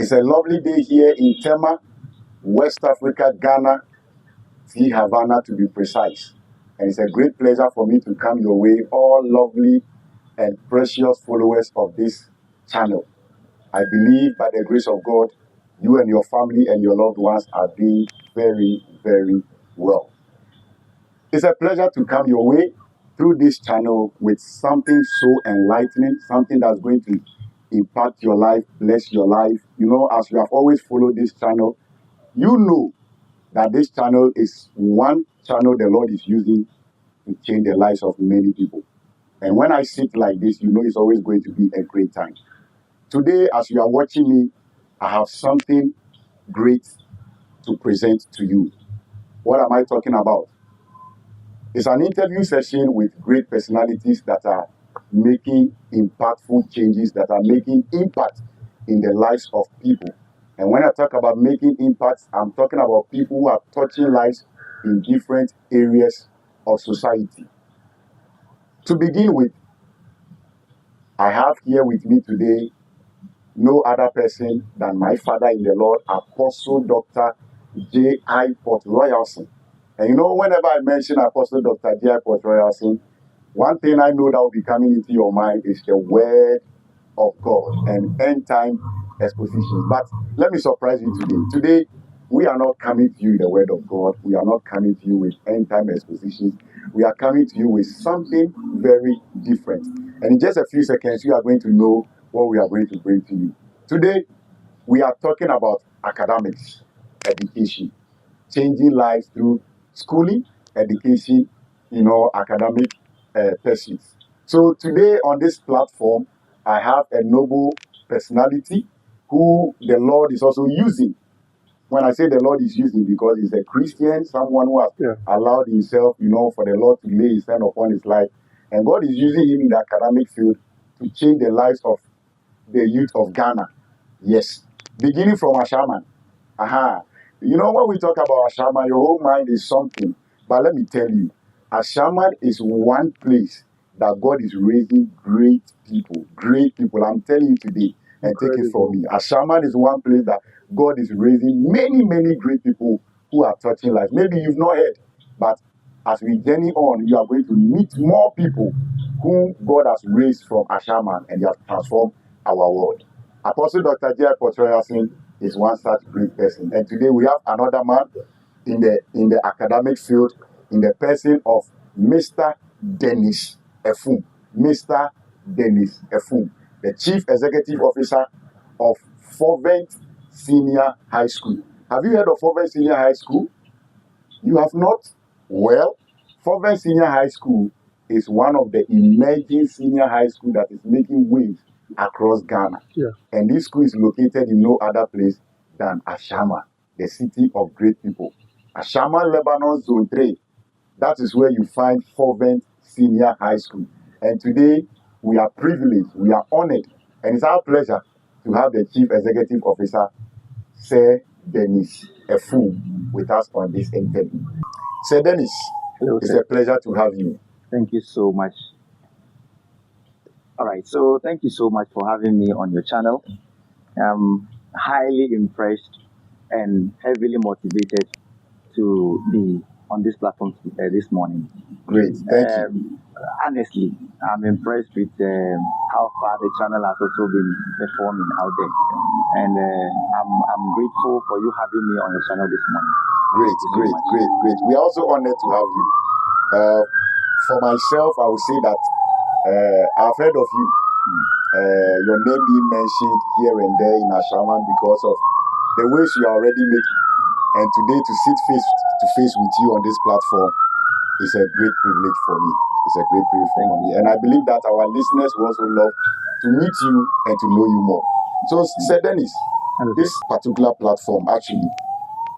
It's a lovely day here in Tema, West Africa, Ghana, T. Havana to be precise. And it's a great pleasure for me to come your way, all lovely and precious followers of this channel. I believe by the grace of God, you and your family and your loved ones are doing very, very well. It's a pleasure to come your way through this channel with something so enlightening, something that's going to impact your life, bless your life. You know, as you have always followed this channel, you know that this channel is one channel the Lord is using to change the lives of many people. And when I sit like this, you know it's always going to be a great time. Today, as you are watching me, I have something great to present to you. What am I talking about? It's an interview session with great personalities that are making impactful changes, that are making impact in the lives of people. And when I talk about making impacts, I'm talking about people who are touching lives in different areas of society. To begin with, I have here with me today no other person than my father in the Lord, Apostle Dr. J.I. Port Royalson. And you know, whenever I mention Apostle Dr. J.I. Port Royalson, one thing I know that will be coming into your mind is the word of God and end time expositions. But let me surprise you today. Today, we are not coming to you with the word of God. We are not coming to you with end time expositions. We are coming to you with something very different. And in just a few seconds, you are going to know what we are going to bring to you. Today, we are talking about academics, education, changing lives through schooling, education, academic pursuits. So today on this platform, I have a noble personality who the Lord is also using. When I say the Lord is using, because he's a Christian, someone who has allowed himself, for the Lord to lay his hand upon his life. And God is using him in the academic field to change the lives of the youth of Ghana. Yes. Beginning from Ashaman. Aha. You know, when we talk about Ashaman, your whole mind is something. But let me tell you, Ashaman is one place that God is raising great people. Great people. I'm telling you today. And take it from me. Ashaman is one place that God is raising many, many great people who are touching lives. Maybe you've not heard, but as we journey on, you are going to meet more people whom God has raised from Ashaman and they have transformed our world. Apostle Dr. J.I. Potroyasin is one such great person. And today we have another man in the academic field in the person of Mr. Dennis Efum. Mr. Dennis Efum, the Chief Executive Officer of Forventt Senior High School. Have you heard of Forventt Senior High School? You have not? Well, Forventt Senior High School is one of the emerging senior high school that is making waves across Ghana. Yeah. And this school is located in no other place than Ashama, the city of great people. Ashama, Lebanon, Zone 3. That is where you find Forventt Senior High School. And today, we are privileged, we are honored, and it's our pleasure to have the Chief Executive Officer, Sir Dennis Efum, with us on this interview. Sir Dennis, hello, it's a pleasure to have you. Thank you so much. All right, so thank you so much for having me on your channel. I'm highly impressed and heavily motivated to be on this platform this morning. Great, thank you. Honestly, I'm impressed with how far the channel has also been performing out there. And I'm grateful for you having me on your channel this morning. Great. We are also honored to have you. For myself, I would say that I've heard of you. Your name being mentioned here and there in Ashaman because of the ways you are already making. And today to sit face to face with you on this platform is a great privilege for me. It's a great privilege for me. And I believe that our listeners will also love to meet you and to know you more. So, Sir Dennis, this particular platform, actually,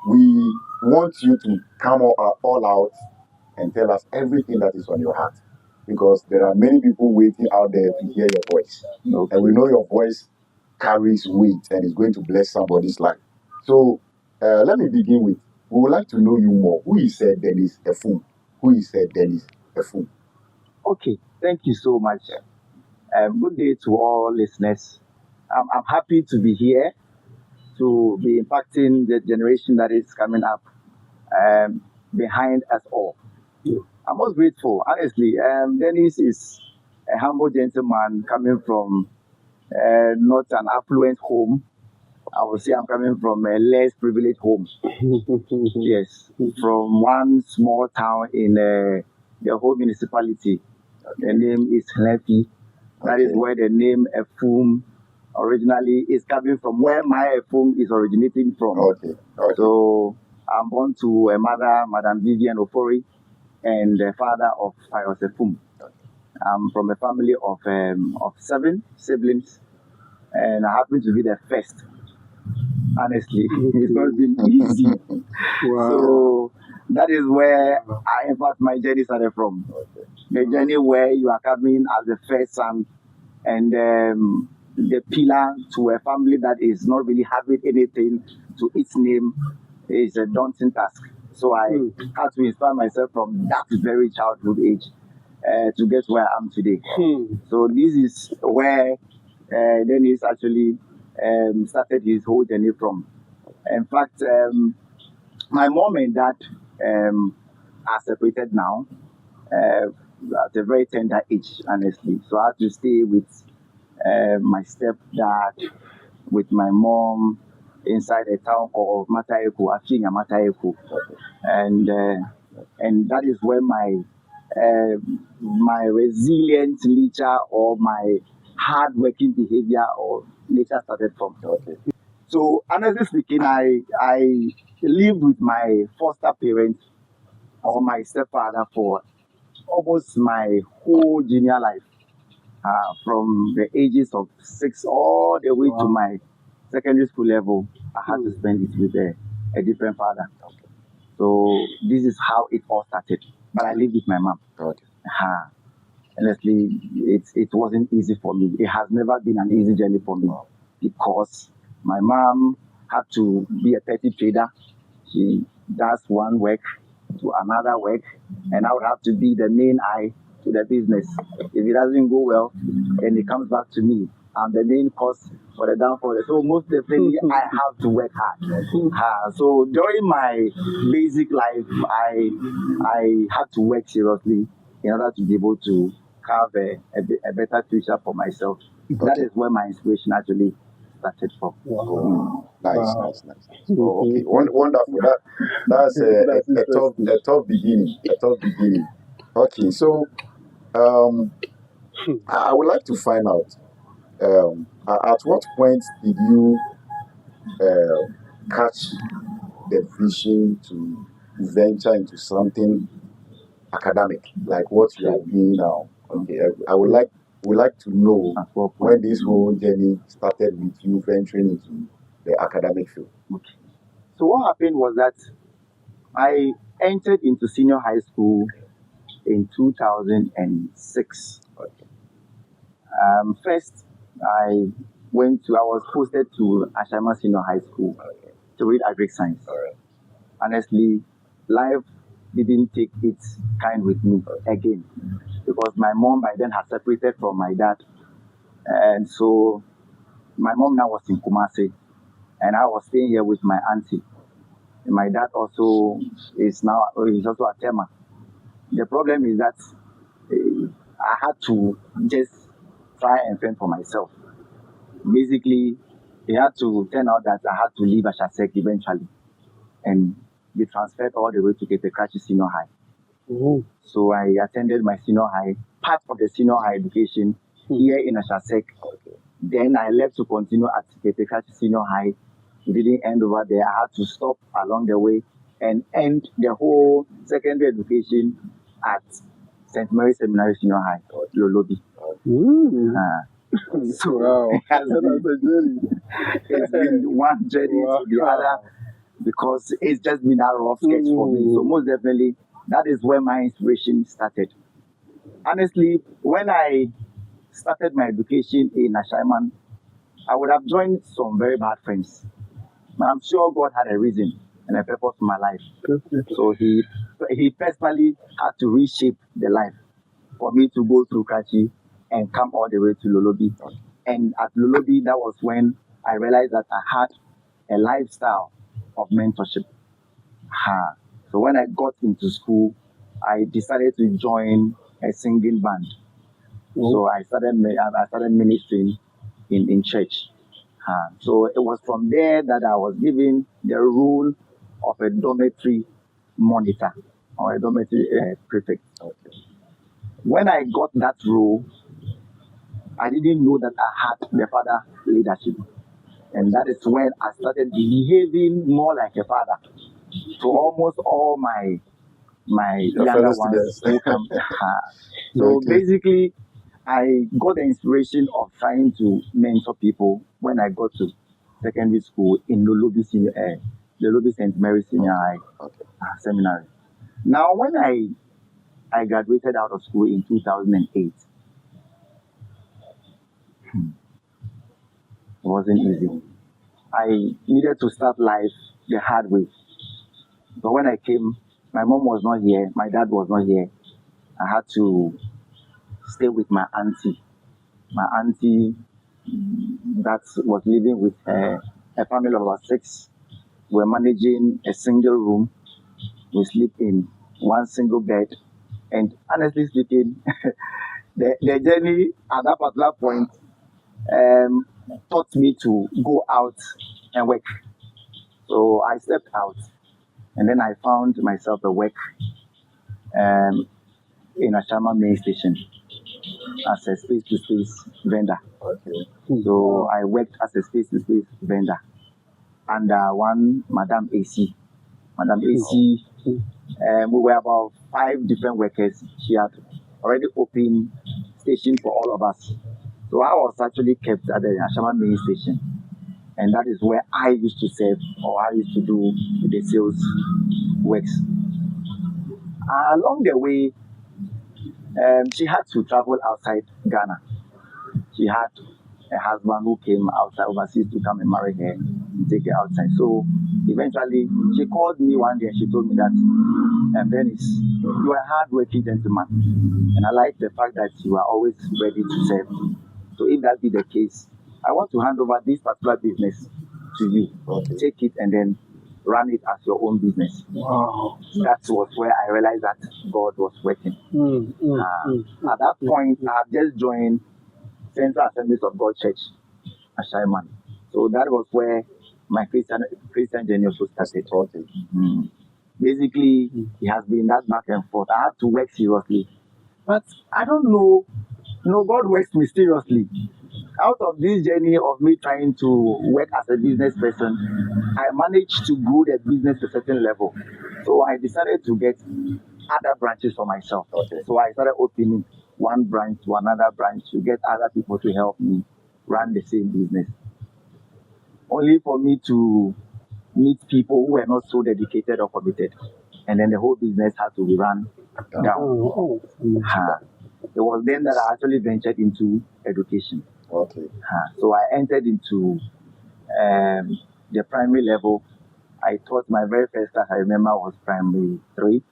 we want you to come all out and tell us everything that is on your heart. Because there are many people waiting out there to hear your voice. Okay. And we know your voice carries weight and is going to bless somebody's life. So let me begin with, we would like to know you more. Who is Dennis Efum? Who is Dennis Efum? Okay, thank you so much. Good day to all listeners. I'm happy to be here to be impacting the generation that is coming up behind us all. I'm most grateful, honestly. Dennis is a humble gentleman coming from not an affluent home. I would say I'm coming from a less privileged home. Yes, from one small town in the whole municipality. The name is Lefi. That is where the name Efum originally is coming from, where my Efum is originating from. Okay. So I'm born to a mother, Madam Vivian Ofori, and the father of Pius Efum. I'm from a family of 7 siblings, and I happen to be the first. Honestly, it's not been easy. So that is where in fact, my journey started from. The journey where you are coming as the first son and the pillar to a family that is not really having anything to its name is a daunting task. So I had to inspire myself from that very childhood age to get where I am today. So this is where Dennis actually started his whole journey from. In fact, my mom and dad are separated now at a very tender age, honestly. So I had to stay with my stepdad, with my mom inside a town called Mataeku, Afinya Mataeku, and that is where my resilient nature or my hard-working behavior or nature started from. So honestly speaking, I lived with my foster parents or my stepfather for almost my whole junior life, from the ages of 6 all the way to my secondary school level. I had to spend it with a different father. So this is how it all started. But I lived with my mom. Honestly, it wasn't easy for me. It has never been an easy journey for me because my mom had to be a petty trader. She does one work to another work, and I would have to be the main eye to the business. If it doesn't go well, then it comes back to me. I'm the main cause for the downfall. So most definitely, I have to work hard. So during my basic life, I had to work seriously in order to be able to have a better future for myself. That is where my inspiration actually started from. Nice. Okay, wonderful. That's a tough beginning. Okay, so I would like to find out at what point did you catch the vision to venture into something academic, like what you are doing now? Okay, I would like to know when this whole journey started with you venturing into the academic field. Okay. So what happened was that I entered into senior high school in 2006. First, I was posted to Ashama Senior High School to read agric science. Honestly, life didn't take its kind with me again because my mom by then had separated from my dad, and so my mom now was in Kumasi, and I was staying here with my auntie. And my dad also is also a Tema. The problem is that I had to just try and fend for myself. Basically, it had to turn out that I had to leave Ashasek eventually and be transferred all the way to Ketekrachi Senior High. So I attended my senior high, part of the senior high education here in Ashasek. Then I left to continue at Ketekrachi Senior High. It didn't end over there. I had to stop along the way and end the whole secondary education at St. Mary's Seminary Senior High, Lolobi. So it's been one journey to the other because it's just been a rough sketch for me. So most definitely, that is where my inspiration started. Honestly, when I started my education in Ashaiman, I would have joined some very bad friends. But I'm sure God had a reason and a purpose for my life. So he personally had to reshape the life for me to go through Kachi and come all the way to Lolobi. And at Lolobi, that was when I realized that I had a lifestyle of mentorship. So when I got into school, I decided to join a singing band. So I started ministering in church. So it was from there that I was given the role of a dormitory monitor or a dormitory prefect. When I got that role, I didn't know that I had the father leadership. And that is when I started behaving more like a father to almost all my younger ones who come. So basically, I got the inspiration of trying to mentor people when I got to secondary school in Lolobi St. Mary's Senior High Seminary. Now, when I graduated out of school in 2008, it wasn't easy. I needed to start life the hard way. But when I came, my mom was not here, my dad was not here. I had to stay with my auntie. My auntie that was living with a family of about 6. We're managing a single room. We sleep in one single bed. And honestly speaking, the journey at that particular point taught me to go out and work. So I stepped out, and then I found myself a work in a Shama main station as a space-to-space vendor. So I worked as a space-to-space vendor under one Madam AC. Madam AC, we were about 5 different workers. She had already opened station for all of us. So I was actually kept at the Ashama main station. And that is where I used to serve, or I used to do the sales works. Along the way, she had to travel outside Ghana. She had a husband who came outside overseas to come and marry her and take her outside. So eventually, she called me one day and she told me that, Dennis, you are a hard-working gentleman. And I like the fact that you are always ready to serve. So if that be the case, I want to hand over this particular business to you. Take it and then run it as your own business. Wow. That was where I realized that God was working. At that point, I had just joined Central Assemblies of God Church, Ashaiman. So that was where my Christian journey also started. Basically, it has been that back and forth. I had to work seriously. But I don't know, God works mysteriously. Out of this journey of me trying to work as a business person, I managed to grow the business to a certain level. So I decided to get other branches for myself. So I started opening one branch to another branch to get other people to help me run the same business. Only for me to meet people who were not so dedicated or committed. And then the whole business had to be run down. It was then that I actually ventured into education. So I entered into the primary level. I taught my very first class, I remember, was primary 3,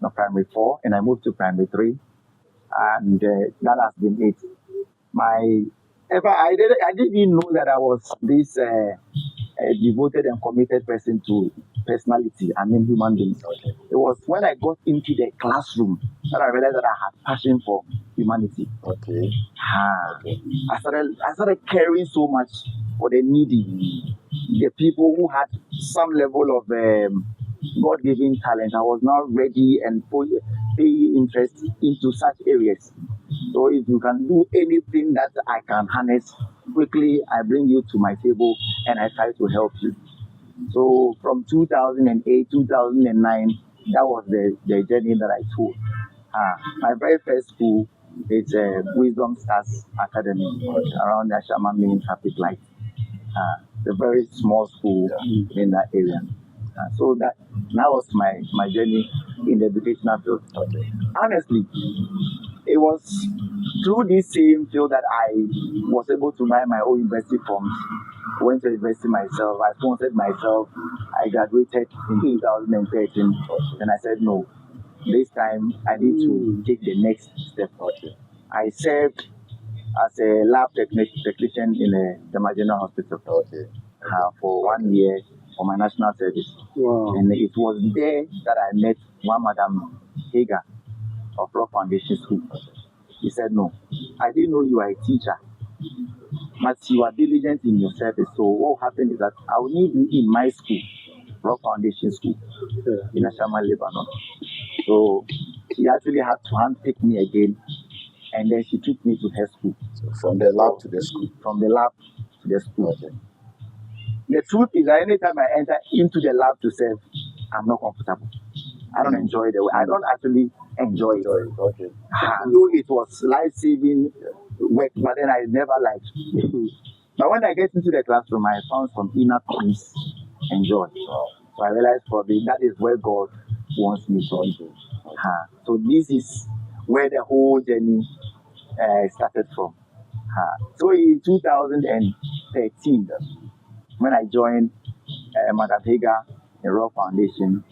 not primary 4, and I moved to primary 3. And that has been it. I didn't even know that I was this devoted and committed person to personality, human beings. It was when I got into the classroom that I realized that I had passion for humanity. I started caring so much for the needy, the people who had some level of God-given talent. I was now ready and paying interest into such areas. So if you can do anything that I can harness, quickly I bring you to my table and I try to help you. So from 2008, 2009, that was the journey that I took. My very first school is Wisdom Stars Academy around the Ashama main traffic light. The very small school in that area. So that was my journey in the educational field. Honestly, it was through this same field that I was able to buy my own university forms. Went to university myself. I sponsored myself. I graduated in 2013. And I said, no, this time I need to take the next step. I served as a lab technician in the General Hospital. for 1 year for my national service. Wow. And it was there that I met one Madam Hager of Rock Foundation School. He said, no, I didn't know you are a teacher, but you are diligent in your service. So what happened is that I will need you in my school, Rock Foundation School, in Ashama, Lebanon. So she actually had to handpick me again, and then she took me to her school. So from the lab to the school. From the lab to the school. Okay. The truth is that anytime I enter into the lab to serve, I'm not comfortable. I don't enjoy the way. I don't actually enjoy it. Okay. Though it was life-saving work, but then I never liked it. But when I get into the classroom, I found some inner peace and joy. So I realized probably that is where God wants me to be. So this is where the whole journey started from. So in 2013, when I joined Madam Hager in Rock Foundation,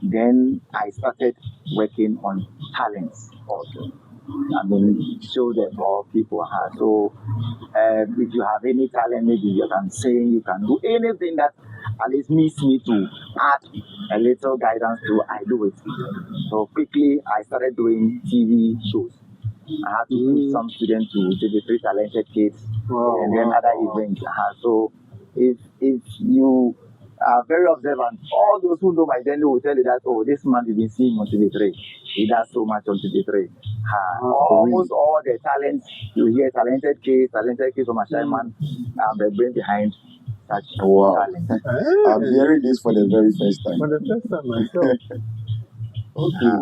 then I started working on talents. I mean, show them all people have. So if you have any talent, maybe you can sing, you can do anything that at least needs me to add a little guidance to, I do it. So quickly, I started doing TV shows. I had to push some students to TV3 Talented Kids, and then other events. So if you are very observant, all those who know my journey will tell you that, oh, this man you've been seeing on TV3, he does so much on TV3. Almost all the talents you hear, talented kids from Ashaiman, the brain behind such talent. I'm hearing this for the very first time. For the first time myself. Okay.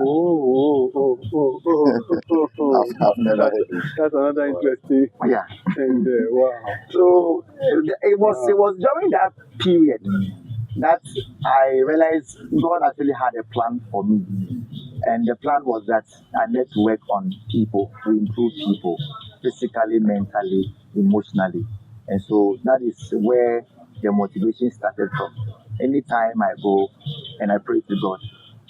I've never heard it. That's another interesting. Yeah. And wow. So it was during that period that I realized God actually had a plan for me. And the plan was that I need to work on people, to improve people, physically, mentally, emotionally. And so that is where the motivation started from. Anytime I go and I pray to God,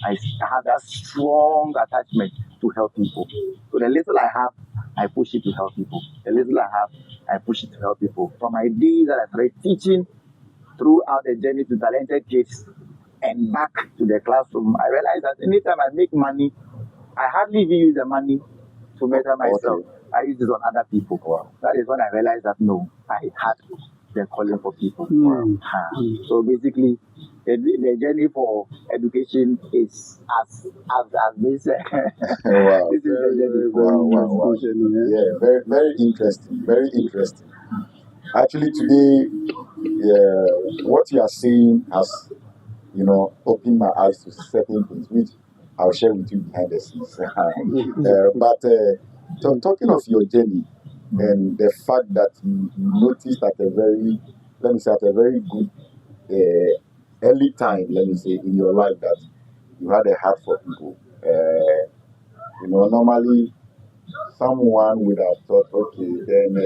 I have that strong attachment to help people. So the little I have, I push it to help people. The little I have, I push it to help people. From my days that I started teaching throughout the journey to talented kids and back to the classroom, I realized that anytime I make money, I hardly even use the money to better myself. I use it on other people. That is when I realized that no, I had the calling for people. So basically, the journey for education is as this. This is the journey. Yeah, very, very interesting. Very interesting. Actually, today, what you are saying has, opened my eyes to certain things, which I'll share with you behind the scenes. But talking of your journey and the fact that you noticed at a very, good early time, in your life that you had a heart for people. Normally someone would have thought, okay, then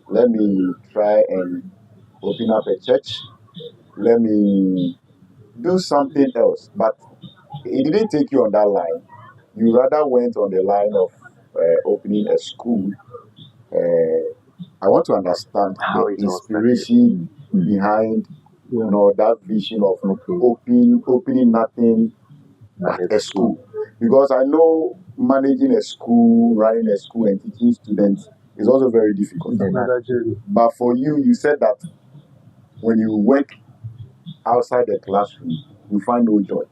let me try and open up a church. Let me do something else. But it didn't take you on that line. You rather went on the line of opening a school. I want to understand the inspiration behind that vision of opening nothing but a school. Because I know managing a school, running a school and teaching students is also very difficult. But for you, you said that when you work outside the classroom, you find no joy.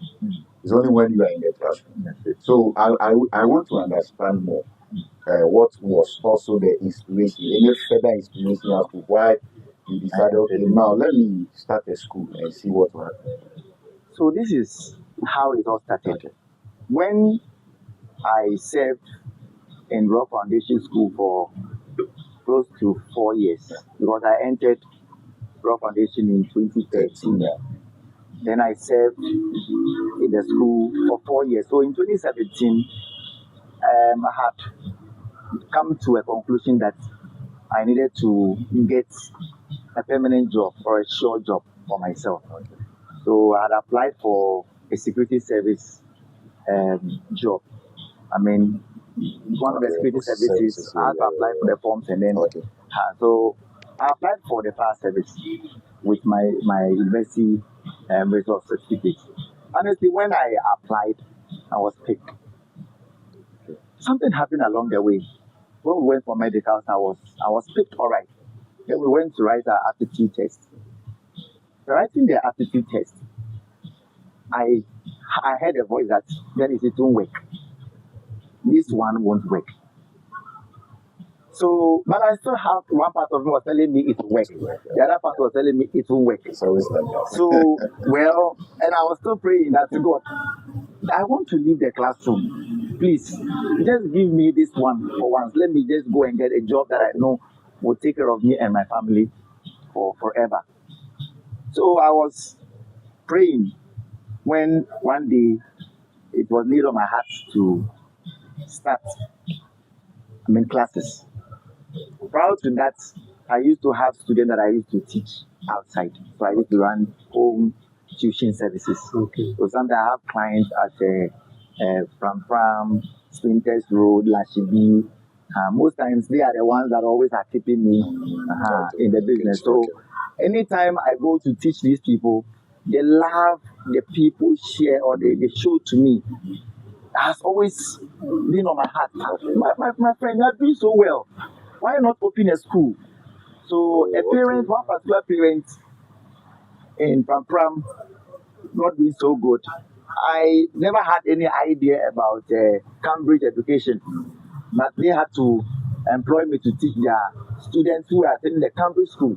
It's only when you are in the classroom. So I want to understand more. What was also the inspiration, any further inspiration as to why you decided, okay, now let me start a school and see what will happen. So this is how it all started. Okay. When I served in Rock Foundation School for close to 4 years, because I entered Rock Foundation in 2013. Then I served in the school for 4 years. So in 2017, I had come to a conclusion that I needed to get a permanent job or a short job for myself. So I had applied for a security service job. I mean, one of the security services, I had to apply for the forms and then. So I applied for the fire service. with my university result certificate. Honestly, when I applied, I was picked. Something happened along the way. When we went for medicals, I was picked all right. Then we went to write our aptitude test. Writing the aptitude test, I heard a voice that then it won't work. This one won't work. So, but I still have one part of me was telling me it will work. The other part was telling me it won't work. It's always like that. So, well, and I was still praying that to God, I want to leave the classroom. Please, just give me this one for once. Let me just go and get a job that I know will take care of me and my family for forever. So I was praying when one day it was near on my heart to start classes. Prior to that, I used to have students that I used to teach outside. So I used to run home tuition services. Okay. So sometimes I have clients at Pram, Sprinters Road, Lashibi. Most times they are the ones that always are keeping me in the business. So anytime I go to teach these people, the love the people share or they show to me has always been on my heart. My friend, you're doing so well. Why not open a school? So a parent, one particular parent in Pram, not doing so good. I never had any idea about Cambridge education, but they had to employ me to teach their students who are attending the Cambridge school.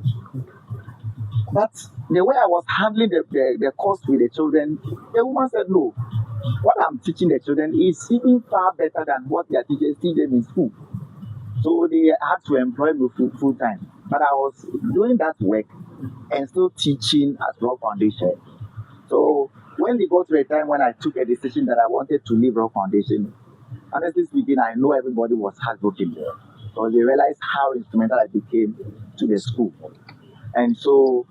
But the way I was handling the course with the children, the woman said, no, what I'm teaching the children is even far better than what their teachers teach them in school. So they had to employ me full time. But I was doing that work and still teaching at Rock Foundation. So when they got to a time when I took a decision that I wanted to leave Rock Foundation, honestly speaking, I know everybody was heartbroken there because they realized how instrumental I became to the school. And so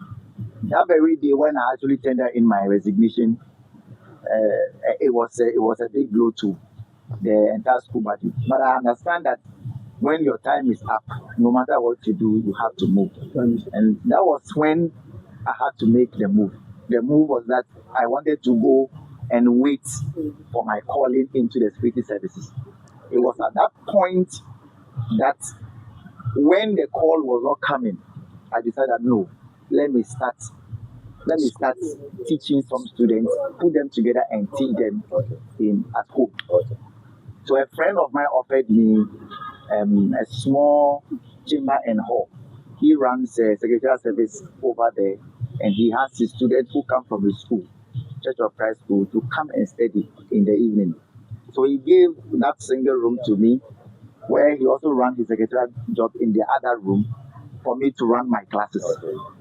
that very day when I actually tendered in my resignation, it was a big blow to the entire school budget. But I understand that when your time is up, no matter what you do, you have to move. And that was when I had to make the move. The move was that I wanted to go and wait for my calling into the security services. It was at that point that when the call was not coming, I decided, no, let me start teaching some students, put them together and teach them at home. So a friend of mine offered me a small chamber and hall. He runs a secretarial service over there, and he has his students who come from his school, Church of Christ School, to come and study in the evening. So he gave that single room to me, where he also ran his secretarial job in the other room for me to run my classes.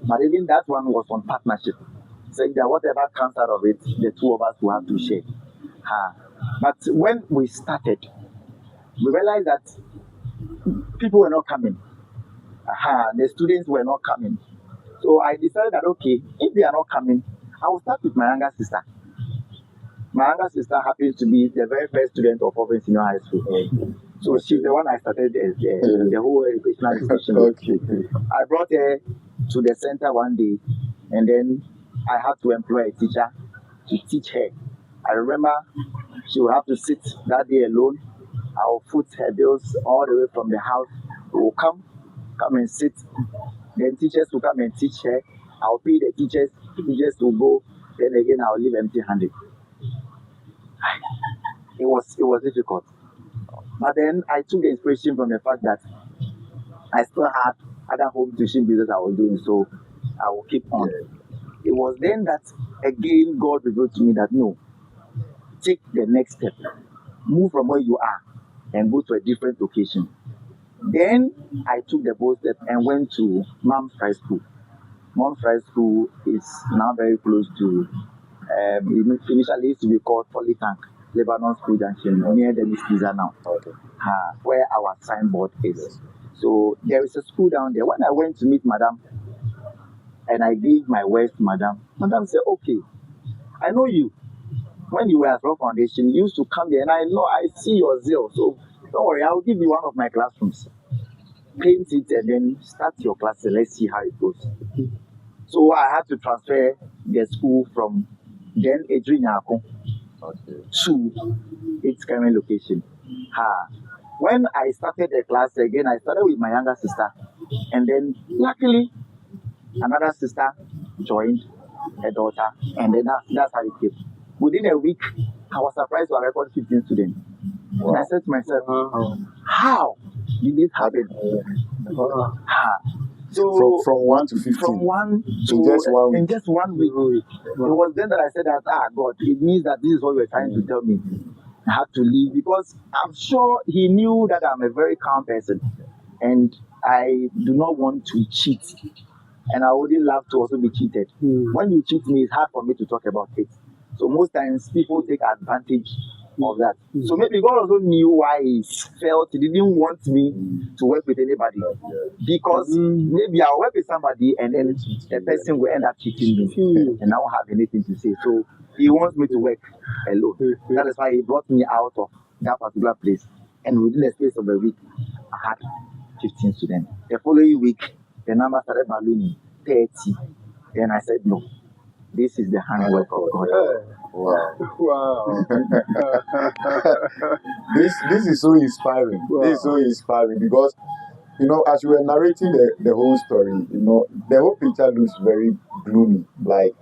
But even that one was on partnership, saying that whatever comes out of it, the two of us will have to share. But when we started, we realized that people were not coming. The students were not coming. So I decided that, okay, if they are not coming, I will start with my younger sister. My younger sister happens to be the very first student of Forventt Senior High School. So she's the one I started the whole educational institution with. I brought her to the center one day, and then I had to employ a teacher to teach her. I remember she would have to sit that day alone. I will foot her bills all the way from the house. We will come and sit. Then teachers will come and teach her. I will pay the teachers will go. Then again, I will leave empty-handed. It was difficult. But then I took the inspiration from the fact that I still had other home tuition business I was doing, so I will keep on. It was then that again God revealed to me that no, take the next step, move from where you are and go to a different location. Then I took the bold step and went to Mom's High School. Mom's High School is now very close to, initially used to be called Polytank, Lebanon School Junction, near the Mistiza now, where our signboard is. So there is a school down there. When I went to meet Madam and I gave my words to Madam said, okay, I know you. When you were at Rock Foundation, you used to come there, and I know I see your zeal. So don't worry, I'll give you one of my classrooms. Paint it and then start your class and let's see how it goes. So I had to transfer the school from then Edrinyako to its current location. When I started the class again, I started with my younger sister, and then luckily another sister joined, her daughter, and then that's how it came. Within a week, I was surprised to record 15 students. Wow. And I said to myself, how did this happen? So From 1 to 15. from 1 to In just 1 week. in just 1 week. It was then that I said that, God, it means that this is what you were trying to tell me. I had to leave because I'm sure he knew that I'm a very calm person and I do not want to cheat. And I wouldn't love to also be cheated. When you cheat me, it's hard for me to talk about it. So most times people take advantage of that. So maybe God also knew why he felt he didn't want me to work with anybody. Because maybe I'll work with somebody and then the person will end up cheating me and I won't have anything to say. So he wants me to work alone. That is why he brought me out of that particular place. And within the space of a week, I had 15 students. The following week, the number started ballooning, 30. Then I said, no, this is the handwork of God. Wow. This is so inspiring. Wow. This is so inspiring because, as you were narrating the whole story, the whole picture looks very gloomy. Like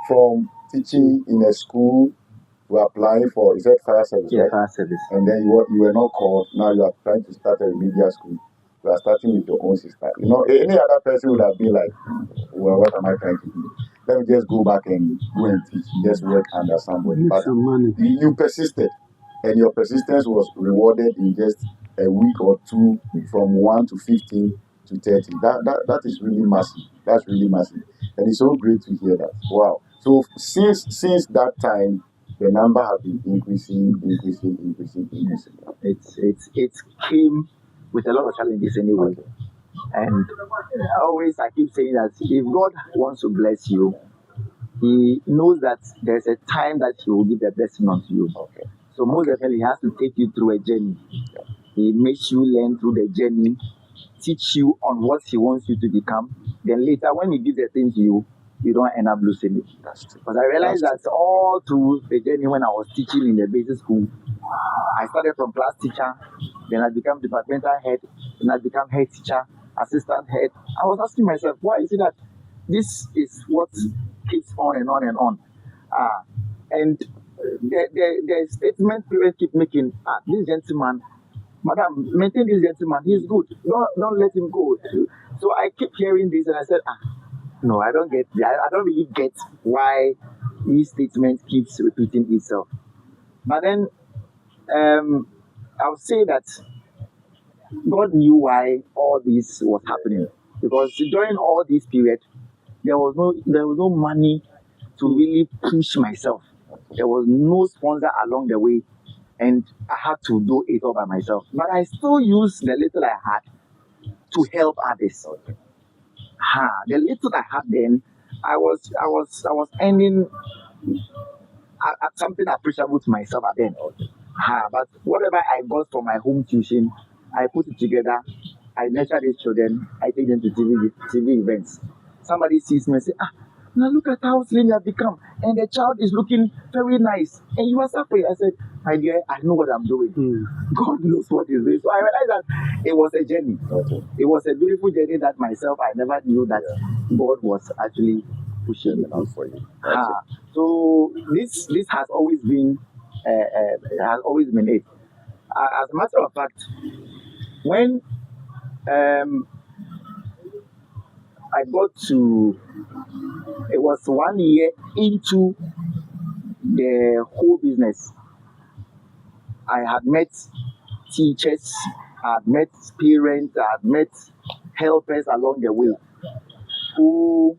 from teaching in a school to applying for, is that fire service, Yeah, right? fire service. And then you were not called. Now you are trying to start a remedial school. You are starting with your own sister. Any other person would have been like, well, what am I trying to do? Let me just go back and go and teach. Just work under somebody. Make But some money. you persisted. And your persistence was rewarded in just a week or two, from 1 to 15 to 30. That is really massive. That's really massive. And it's so great to hear that. Wow. So since that time, the number has been increasing. It came with a lot of challenges anyway. And always I keep saying that if God wants to bless you, he knows that there's a time that he will give the blessing unto you. Okay. So most definitely he has to take you through a journey. He makes you learn through the journey, teach you on what he wants you to become. Then later when he gives the thing to you, you don't end up losing it. That's true. But I realized that all through the journey when I was teaching in the basic school, I started from class teacher, then I became departmental head, then I became head teacher, assistant head. I was asking myself, why is it that this is what keeps on and on and on? And the statement people keep making, this gentleman, madam, maintain this gentleman, he's good. Don't let him go. So I keep hearing this and I said, no, I don't get I don't really get why this statement keeps repeating itself. But then I would say that God knew why all this was happening. Because during all this period, there was no money to really push myself. There was no sponsor along the way, and I had to do it all by myself. But I still used the little I had to help others. The little I had then, I was earning at something appreciable to myself at then. But whatever I got from my home tuition, I put it together. I nurture these children. I take them to TV events. Somebody sees me and say, now look at how slim you have become. And the child is looking very nice. And you are suffering. I said, my dear, I know what I'm doing. God knows what he's doing. So I realized that it was a journey. Okay. It was a beautiful journey that myself, I never knew that God was actually pushing it out for you. So this has always been it. As a matter of fact, when I got to, it was 1 year into the whole business. I had met teachers, I had met parents, I had met helpers along the way, who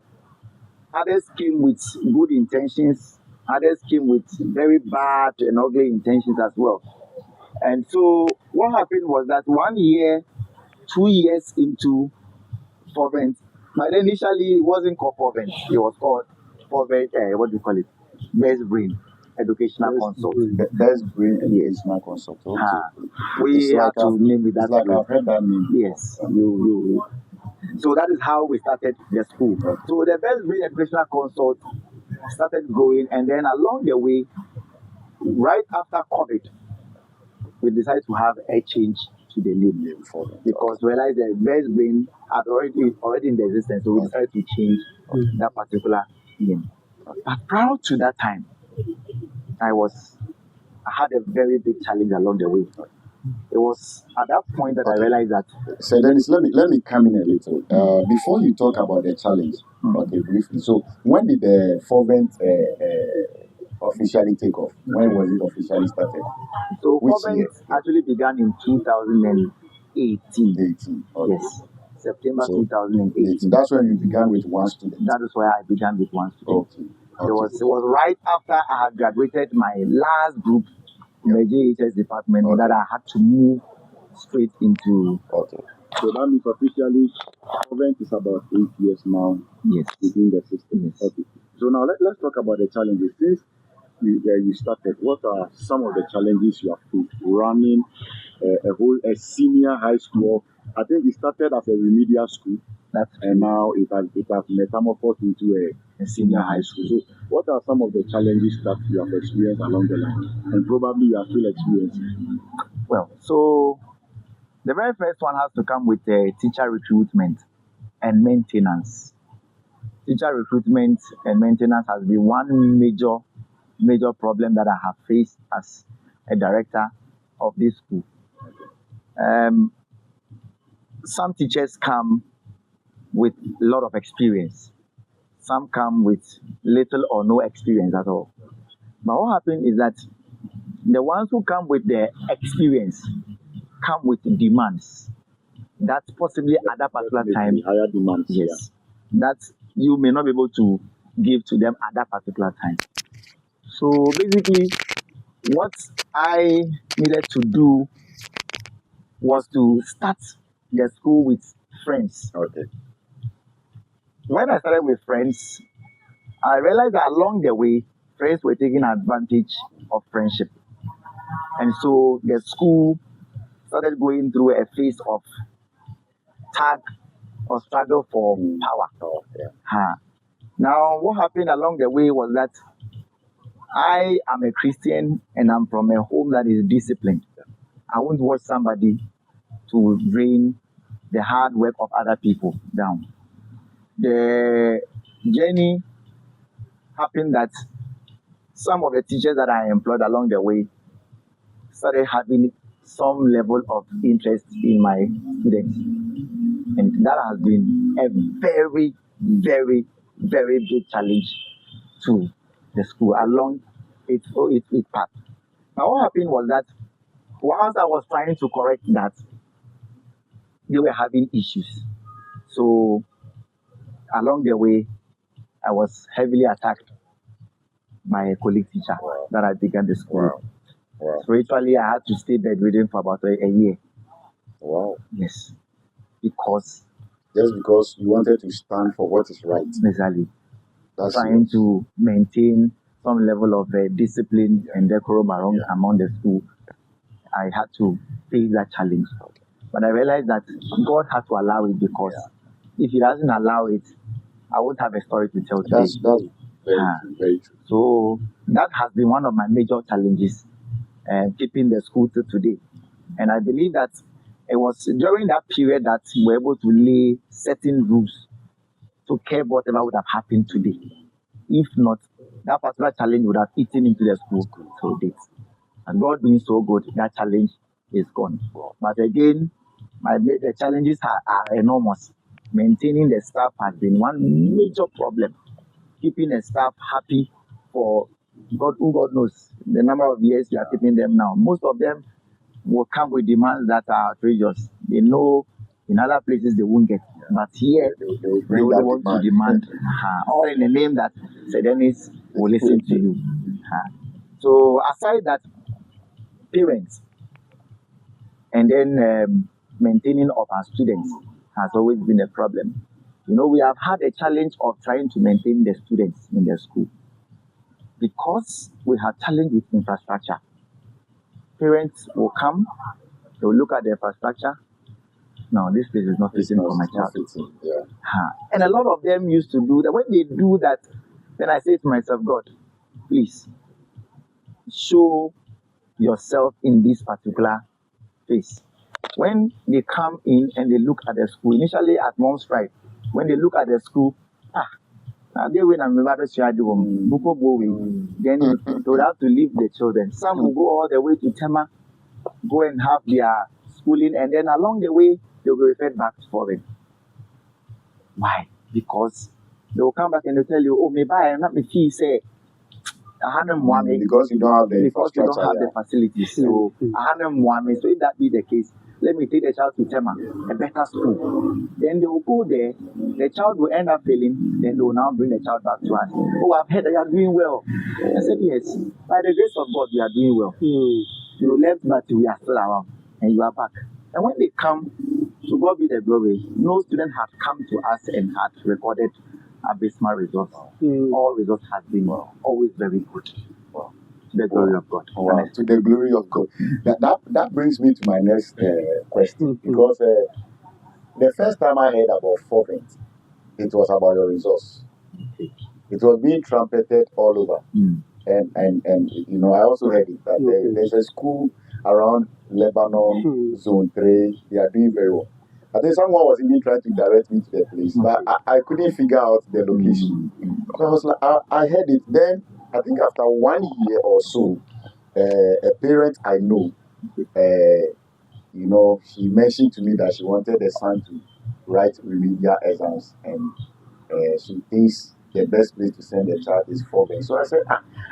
others came with good intentions, others came with very bad and ugly intentions as well. And so what happened was that 1 year, 2 years into forventt, but initially it wasn't called forventt, it was called forventt, what do you call it? Best Brain Educational Consult. Best Brain Educational Consult. Okay. We have to name it that. It's like I've heard that name. Yes, you. So that is how we started the school. So the Best Brain Educational Consult started growing, and then along the way, right after COVID, we decided to have a change to the name because we realized the Best Brain had already in the existence, so we decided to change that particular name. But prior to that time, I had a very big challenge along the way. It was at that point that I realized that. So Dennis, let me come in a little. Before you talk about the challenge, okay, briefly. So when did the forventt officially take off? When was it officially started? So Which forventt year? actually began in 2018. 18. Okay. Yes, September So 2018. that's when you began with one student. That is where I began with one student. Okay. It was right after I had graduated my last group in the JHS department that I had to move straight into. Okay. So that means officially, forventt is about 8 years now. Yes. Within the system. Yes. Okay. So now let's talk about the challenges. Since you started, what are some of the challenges you have faced running a senior high school? I think it started as a remedial school. And now it has metamorphosed into a senior high school. So what are some of the challenges that you have experienced along the line, and probably you are still experiencing? Well, so the very first one has to come with teacher recruitment and maintenance. Teacher recruitment and maintenance has been one major problem that I have faced as a director of this school. Some teachers come with a lot of experience. Some come with little or no experience at all. But what happens is that the ones who come with the experience come with demands that possibly at that particular time, higher demands. yes, that you may not be able to give to them at that particular time. So basically, what I needed to do was to start the school with friends. Okay. When I started with friends, I realized that along the way, friends were taking advantage of friendship. And so the school started going through a phase of tag or struggle for power. Oh, yeah. Now, what happened along the way was that I am a Christian and I'm from a home that is disciplined. I won't watch somebody to bring the hard work of other people down. The journey happened that some of the teachers that I employed along the way started having some level of interest in my students. And that has been a very, very, very big challenge to the school along its path. Now, what happened was that whilst I was trying to correct that, they were having issues. So, along the way, I was heavily attacked by a colleague teacher that I began the school. Wow. Spiritually, I had to stay bedridden for about a year. Wow. Yes. Because you wanted to stand for what is right. Exactly. That's trying to maintain some level of discipline and decorum among the school, I had to face that challenge. But I realized that God had to allow it because if He doesn't allow it, I won't have a story to tell today. That's very true. So that has been one of my major challenges, keeping the school till today. And I believe that it was during that period that we were able to lay certain rules to curb whatever would have happened today. If not, that particular challenge would have eaten into the school till date. And God being so good, that challenge is gone. But again, the challenges are enormous. Maintaining the staff has been one major problem. Keeping the staff happy for God knows the number of years we are keeping them now. Most of them will come with demands that are outrageous. They know in other places they won't get. But here, they want to demand. All in the name that Dennis will listen to you. So aside that, parents and then maintaining of our students has always been a problem. We have had a challenge of trying to maintain the students in the school because we have challenge with infrastructure. Parents will come, they will look at the infrastructure, no, this place is not fitting for my child. Yeah. And a lot of them used to do that. When they do that, then I say to myself, God, please show yourself in this particular phase. When they come in and they look at the school, initially at Mom's Pride, when they look at the school, they will then they would have to leave the children. Some will go all the way to Tema, go and have their schooling, and then along the way, they'll be referred back to foreign. Why? Because they will come back and they'll tell you, oh, maybe I am not the fee, say, because you don't have the the facilities. So, so if that be the case, let me take the child to Tema, a better school. Then they will go there, the child will end up failing, then they will now bring the child back to us. Oh, I've heard that you are doing well. I said, yes, by the grace of God, you are doing well. You left, but we are still around, and you are back. And when they come, to God be the glory, no student had come to us and had recorded abysmal results. All results have been always very good. To the glory of God. To the glory of God. That brings me to my next question, because the first time I heard about forventt, it was about your results. It was being trumpeted all over. And you know, I also heard it that there's a school around Lebanon, Zone 3, they are doing very well. I think someone was even trying to direct me to the place, but I couldn't figure out the location. So I was like, I heard it. Then I think after 1 year or so, a parent I know, you know, she mentioned to me that she wanted the son to write remedial exams, and she thinks the best place to send the child is forventt. So I said,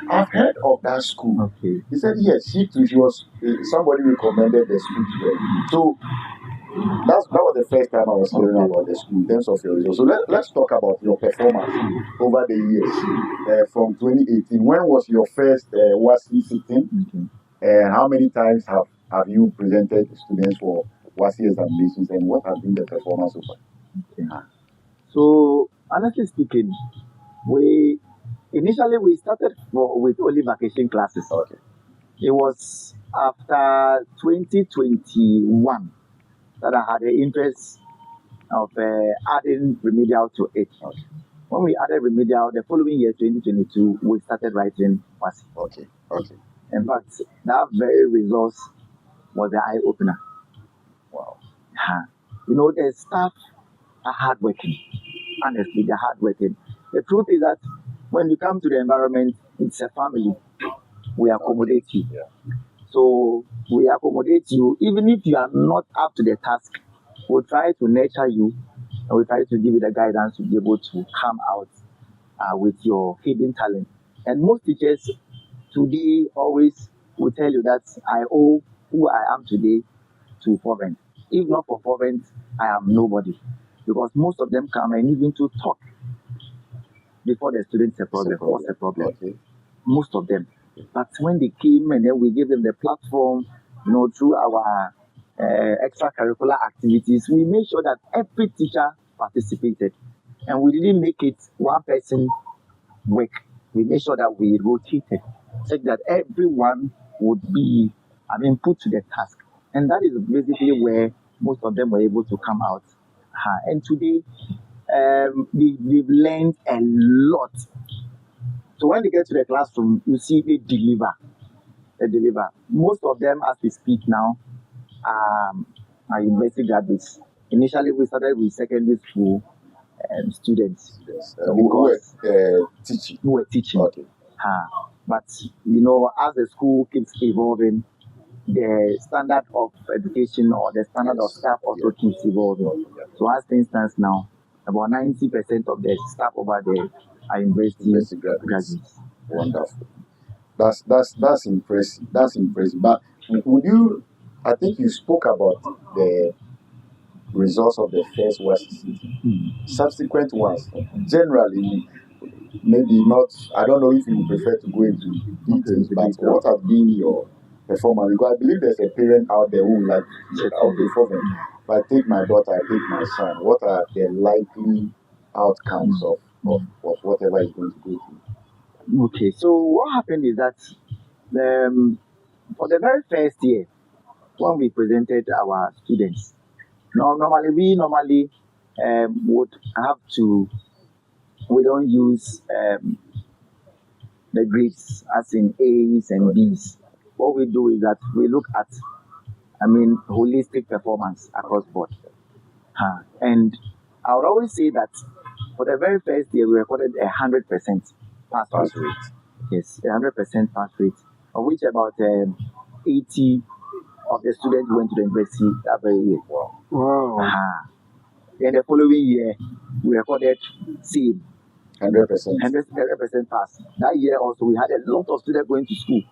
I've heard of that school. He said, yes, she too. She was somebody recommended the school to her. So that was the first time I was hearing about the school in terms of your results. So let's talk about your performance over the years from 2018. When was your first WASI sitting? And how many times have you presented students for WASI examinations, and what has been the performance so far? So honestly speaking, we initially started with only vacation classes. It was after 2021 that I had the interest of adding remedial to it. When we added remedial, the following year, 2022, we started writing WASI. In fact, that very resource was the eye opener. Wow. You know, the staff are hardworking. Honestly, they're hardworking. The truth is that when you come to the environment, it's a family. We accommodate you. So we accommodate you, even if you are not up to the task. We'll try to nurture you, and we'll try to give you the guidance to be able to come out with your hidden talent. And most teachers today always will tell you that I owe who I am today to forventt. If not for forventt, I am nobody. Because most of them come and even to talk before the students a problem. What's the problem? Most of them. But when they came and then we gave them the platform, you know, through our extracurricular activities, we made sure that every teacher participated. And we didn't make it one person work. We made sure that we rotated, such that everyone would be, put to the task. And that is basically where most of them were able to come out. And today, they've learned a lot. So when they get to the classroom, you see they deliver. They deliver. Most of them, as we speak now, are university graduates. Initially, we started with secondary school students who were teaching. But you know, as the school keeps evolving, the standard of education or the standard of staff also keeps evolving. So as things stand now, about 90% of the staff over there are university graduates. Wonderful. That's impressive. That's impressive. But would you? I think you spoke about the results of the first WASI. Subsequent ones, generally, maybe not. I don't know if you prefer to go into details, but what has been your performance? Because I believe there's a parent out there who would like to say, okay, forventt. If I take my daughter, I take my son, what are the likely outcomes of whatever is going to go through? Okay, so what happened is that for the very first year, when we presented our students, No, normally would have to. We don't use the grades as in A's and B's. What we do is that we look at, holistic performance across board. And I would always say that for the very first year, we recorded 100% pass rate. Yes, 100% pass rate, of which about 80 of the students went to the university that very year. Wow. Then the following year, we recorded same 100%. 100% pass. That year also, we had a lot of students going to school.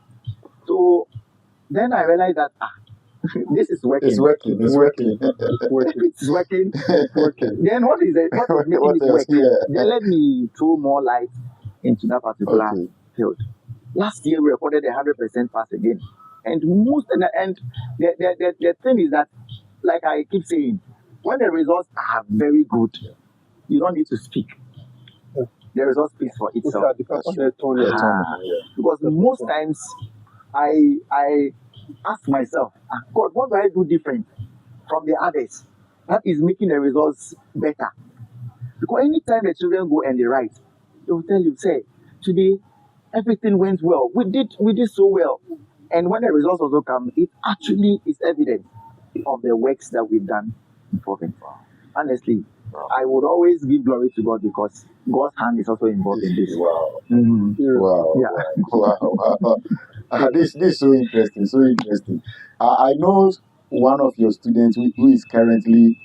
So then I realized that this is working. It's working. It's working. Then what is making it work? Then let me throw more light into that particular field. Last year we recorded 100% pass again, and the thing is that, like I keep saying, when the results are very good, you don't need to speak. The result speaks for itself. Because most times I ask myself, God, what do I do different from the others that is making the results better? Because anytime the children go and they write, they will tell you, say, today everything went well. We did so well. And when the results also come, it actually is evident of the works that we've done in forventt. Honestly, I would always give glory to God because God's hand is also involved in this. Wow. Mhm. Wow. Yeah. Wow. This is so interesting. I know one of your students who is currently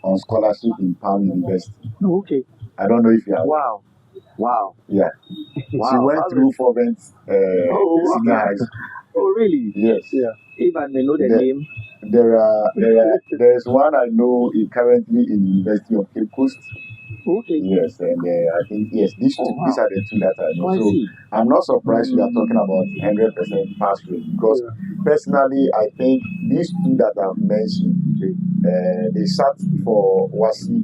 on scholarship in Palm University. Oh, okay. I don't know if you are. Wow. Yeah. She went through forventt senior high school. Oh, really? Yes. Yeah. If I may know the name. There's one I know currently in University of Cape Coast. Okay. Yes, and I think these are the two that I know. Oh, I so see. I'm not surprised you are talking about 100% pass rate because personally I think these two that I've mentioned, they sat for WASI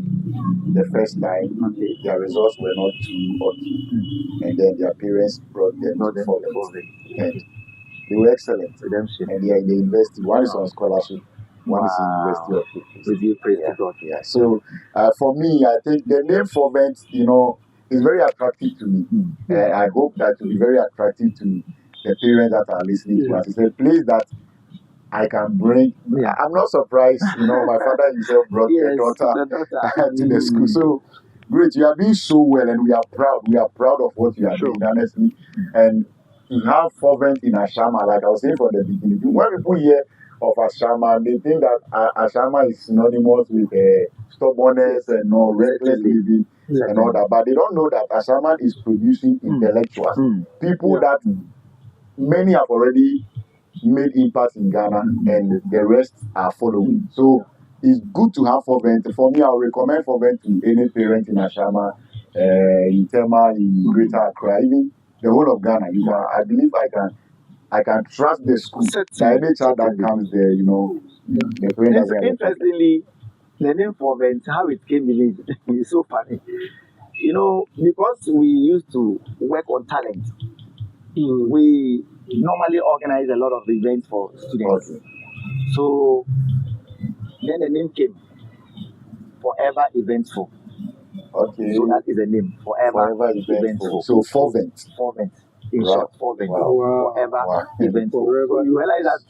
the first time. Their results were not too okay, and then their parents brought them to forventt, and they were excellent. Redemption. And they are in the university. One is on scholarship. One is in University of Cape Coast. With you, praise God. Yeah. So for me, I think the name forventt, is very attractive to me. I hope that it will be very attractive to the parents that are listening to us. It's a place that I can bring. I'm not surprised. My father himself brought the daughter to the school. So great, you are doing so well, and we are proud. We are proud of what you are doing, honestly. And to have forventt in Ashama, like I was saying from the beginning, when people hear of Ashama, they think that Ashama is synonymous with stubbornness and reckless living and all that. But they don't know that Ashama is producing intellectuals, people that many have already made impact in Ghana, and the rest are following. So it's good to have forventt. For me, I would recommend forventt to any parent in Ashama, in Tema, in Greater Accra, even the whole of Ghana. I believe I can trust the school. That any child that comes there, the parent doesn't. Interestingly, the name forventt, how it came in is so funny. Because we used to work on talent, we normally organize a lot of events for students. So then the name came, Forever Eventful. Okay. So that is the name, Forever Eventful. So forventt. In short, forventt. Wow. Forever Eventful. So you realize that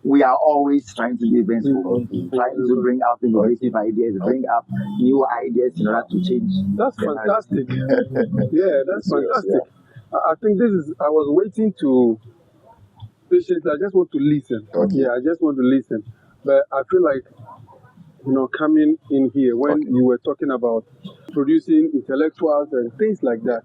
we are always trying to be eventful, trying to bring up innovative ideas, bring up new ideas in order to change. That's fantastic. That's fantastic. I think I was waiting to patiently. I just want to listen. I just want to listen. But I feel like, coming in here when you were talking about producing intellectuals and things like that.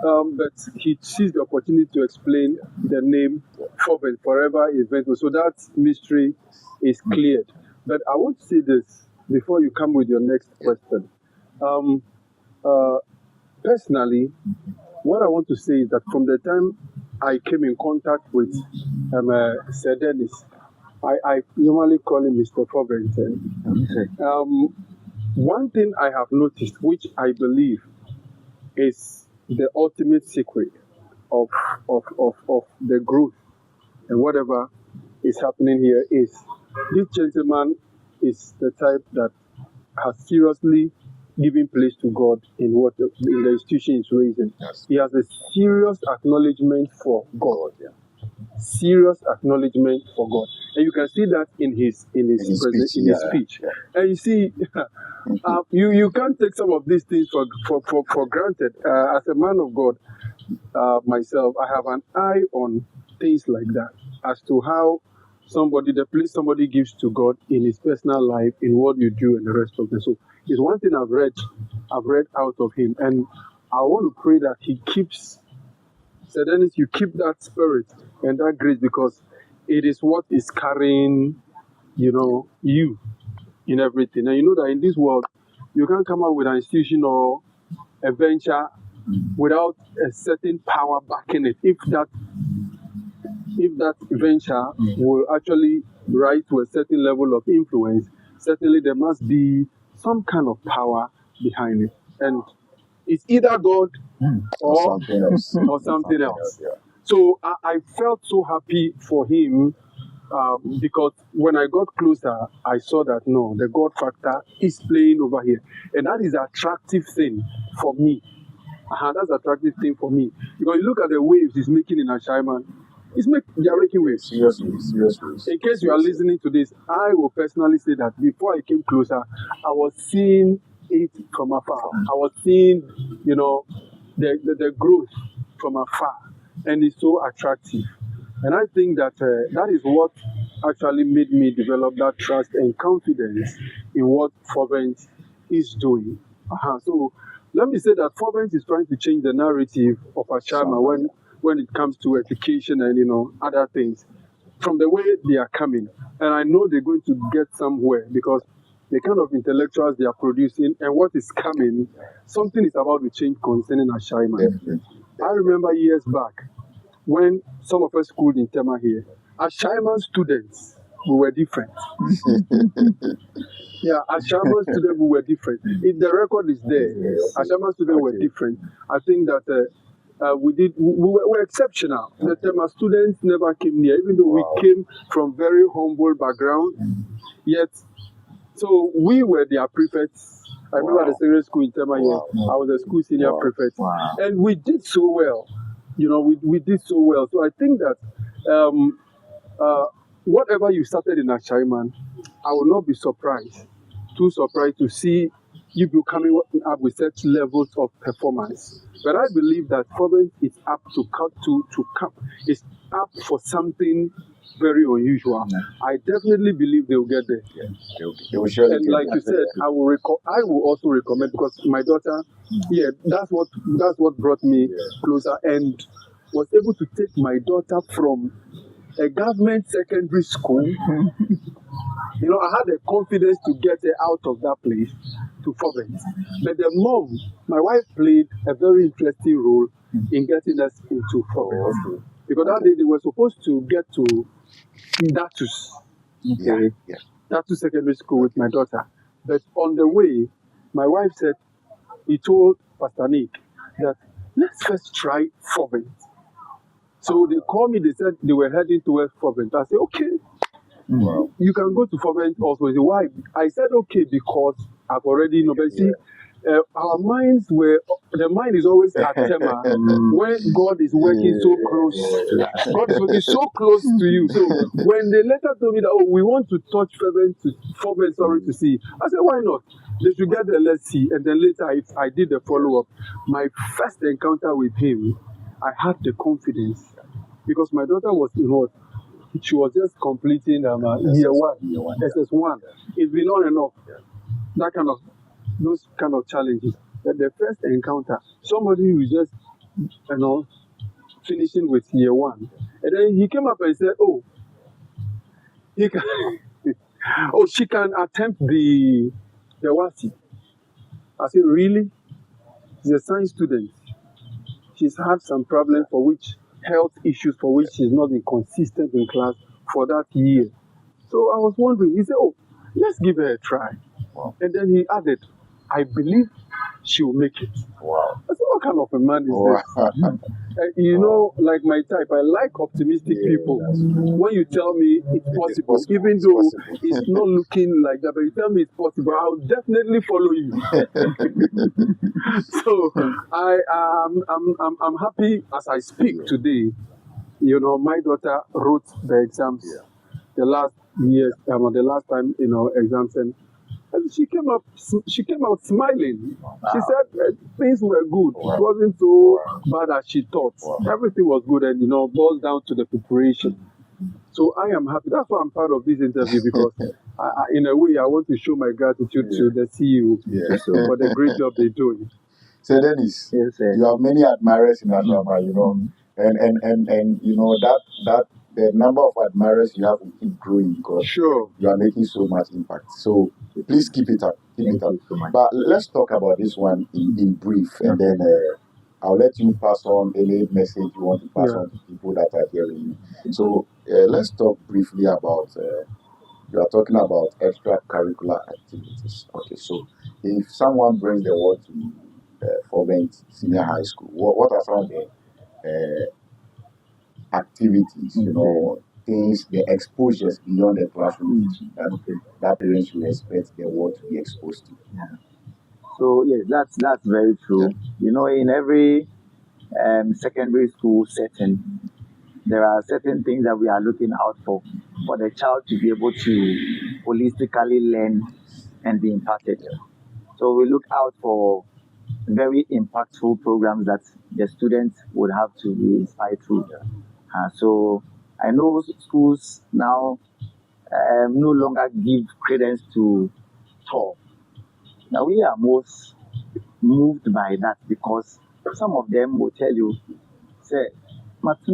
But he seized the opportunity to explain the name forventt, Forever Eventful. So that mystery is cleared. But I want to say this before you come with your next question. Personally, what I want to say is that from the time I came in contact with Sir Dennis, I normally call him Mr. Forventt. One thing I have noticed, which I believe is the ultimate secret of the growth and whatever is happening here, is this gentleman is the type that has seriously given place to God in the institution he's raising. Yes. He has a serious acknowledgement for God. Serious acknowledgement for God, and you can see that in his speech. Yeah. And you see, you can't take some of these things for granted. As a man of God, myself, I have an eye on things like that as to how the place somebody gives to God in his personal life, in what you do, and the rest of it. So it's one thing I've read out of him, and I want to pray that he keeps. So Dennis, you keep that spirit and that grace, because it is what is carrying, you in everything. And you know that in this world, you can't come up with an institution or a venture without a certain power backing it. If that venture will actually rise to a certain level of influence, certainly there must be some kind of power behind it. And it's either God or something else. or something else. Yeah. So I felt so happy for him, because when I got closer, I saw that no, the God factor is playing over here. And that is an attractive thing for me. That's an attractive thing for me. Because you look at the waves he's making in Ashaiman, they are making waves. Seriously. In case you are listening to this, I will personally say that before I came closer, I was seeing it from afar. I was seeing, the growth from afar. And it's so attractive. And I think that that is what actually made me develop that trust and confidence in what forventt is doing. So let me say that forventt is trying to change the narrative of Ashaiman when it comes to education and other things, from the way they are coming. And I know they're going to get somewhere, because the kind of intellectuals they are producing and what is coming, something is about to change concerning Ashaiman. Definitely. I remember years back when some of us schooled in Tema here, Ashaiman students, we were different. Yeah, Ashaiman students, we were different. The record is there. Ashaiman students were different. I think that we were exceptional. The Tema students never came near, even though we came from very humble background. Yet, so we were their prefects. I remember the secondary school in Tema here. I was a school senior prefect, and we did so well. We did so well. So I think that whatever you started in Ashaiman, I will not be too surprised to see you coming up with such levels of performance. But I believe that forventt is up is up for something very unusual. I definitely believe they will get there. They will surely and get like there. you said, I will also recommend, because my daughter, that's what brought me closer, and was able to take my daughter from a government secondary school. I had the confidence to get her out of that place to forventt. But the mom, my wife, played a very interesting role in getting us into forventt. Because that day they were supposed to get to Datus. Datus Secondary School with my daughter. But on the way, my wife said, he told Pastor Nick that let's first try forventt. So they called me, they said they were heading towards forventt. I said, okay, you can go to forventt also. He said, why? I said, okay, because I've already known. But see, our minds the mind is always at Tema when God is working so close. God is working so close to you. So when they later told me that, we want to touch forventt to see, I said, why not? They should get there, let's see. And then later, if I did the follow-up, my first encounter with him, I had the confidence, because my daughter was in what? She was just completing year one, SS1. It's been on and off. Those kind of challenges. But the first encounter, somebody who is just, finishing with year one, and then he came up and said, she can attempt the WASI. I said, really? She's a science student. She's had some problems health issues for which she's not been consistent in class for that year. So I was wondering, he said, let's give her a try. And then he added, I believe she will make it. Wow. I said, what kind of a man is this? you know, like my type, I like optimistic people. When you tell me it's possible, even though it's not looking like that, but you tell me it's possible, I'll definitely follow you. So I'm happy as I speak today. You know, my daughter wrote the exams the last years, the last time, exams, and she came out smiling. She said things were good. It wasn't so bad as she thought. Everything was good, and boils down to the preparation. So I am happy. That's why I'm part of this interview, because in a way I want to show my gratitude to the CEO for the great job they're doing. So Dennis, you have many admirers in Adama, and that the number of admirers you have will keep growing, because Sure. you are making so much impact. So please keep it up. Thank you so much. But let's talk about this one in brief, and then I'll let you pass on any message you want to pass on to people that are hearing you. So let's talk briefly about, you are talking about extracurricular activities. Okay, so if someone brings the word to forventt Senior High School, what are some of the activities, things, the exposures beyond the classroom that parents should expect their word to be exposed to? So yes, that's very true. In every secondary school setting, there are certain things that we are looking out for the child to be able to holistically learn and be impacted. So we look out for very impactful programs that the students would have to be inspired through. So I know schools now no longer give credence to tour. Now we are most moved by that, because some of them will tell you, say, I want to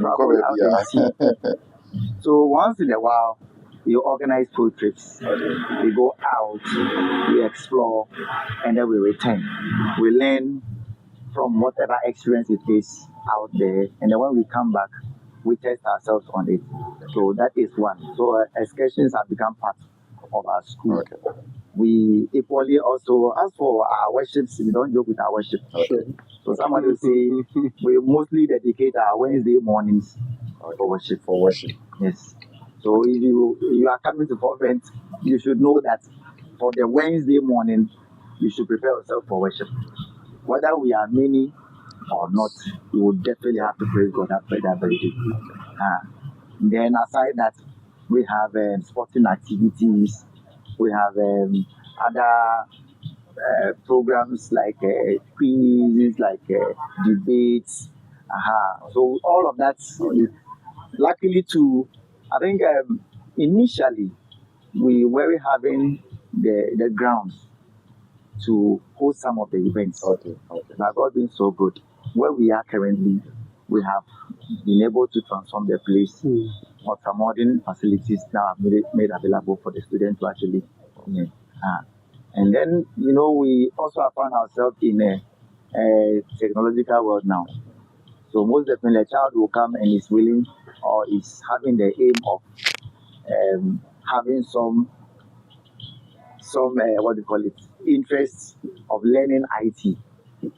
travel out and see. So once in a while, we organize food trips. We go out, we explore, and then we return. We learn from whatever experience it is out there, and then when we come back, we test ourselves on it. So that is one. So excursions have become part of our school. We equally also, as for our worships, we don't joke with our worship. So somebody will say we mostly dedicate our Wednesday mornings for worship. Yes. So if you are coming to forventt, you should know that for the Wednesday morning, you should prepare yourself for worship. Whether we are many or not, you will definitely have to praise God after that very day. Then aside that, we have sporting activities. We have other programs like quizzes, like debates. So all of that, luckily too, I think initially we were having the grounds to host some of the events. But God being so good, where we are currently, we have been able to transform the place. Some modern facilities now are made available for the students to actually. And then, we also have found ourselves in a technological world now. So most definitely a child will come and is willing or is having the aim of having some interest of learning IT.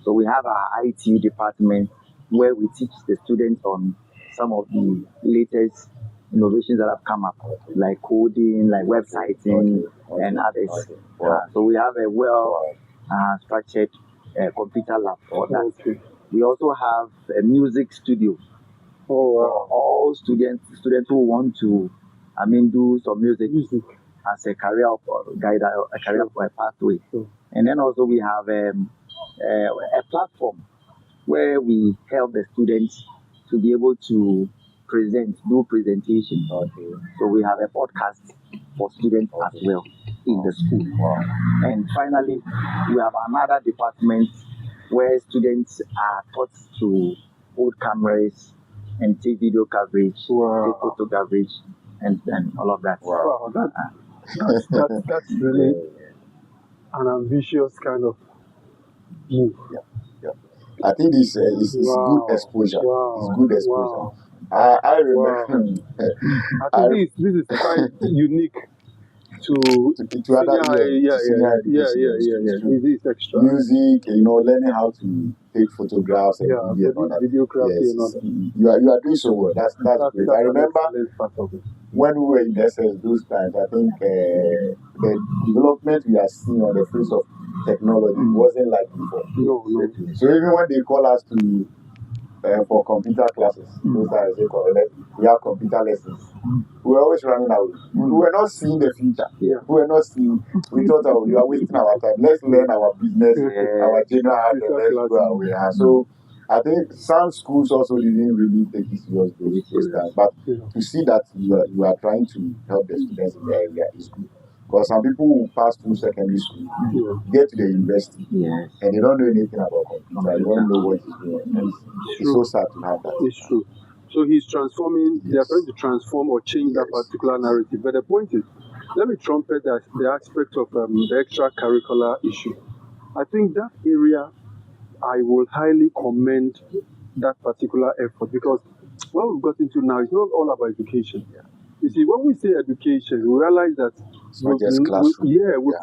So we have our IT department where we teach the students on some of the latest innovations that have come up, like coding, like websiting, and others. So we have a well-structured computer lab for that. We also have a music studio. All students who want to, do some music as a career pathway. And then also we have a platform where we help the students to be able to do presentations. So we have a podcast for students as well in the school. And finally, we have another department where students are taught to hold cameras and take video coverage, take photo coverage, and all of that. That's really an ambitious kind of move. I think it's good exposure. It's good exposure. I remember. I think this is quite unique to other, senior high, to senior education. It's true. It is extra. Music, learning how to take photographs and video and all that. Videography Yes, and all that. you are doing so well. That's great. I remember part of it. when we were in SS those times, I think the development we are seeing on the face of technology wasn't like before. No. So even when they call us to for computer classes, those times we have computer lessons. We were always running away. We were not seeing the future. Yeah. We were not seeing. We thought, we are wasting our time. Let's learn our business, our general art, and let's go away. And so I think some schools also didn't really take it seriously those times. But to see that you are trying to help the students in the area is good. Because some people who pass through secondary school get to the university and they don't know anything about computer. They don't know what is going on. It's so sad to have that. It's true. So he's transforming, they are trying to transform or change that particular narrative. But the point is, let me trumpet the aspect of the extracurricular issue. I think that area, I will highly commend that particular effort, because what we've got into now is not all about education. You see, when we say education, we realize that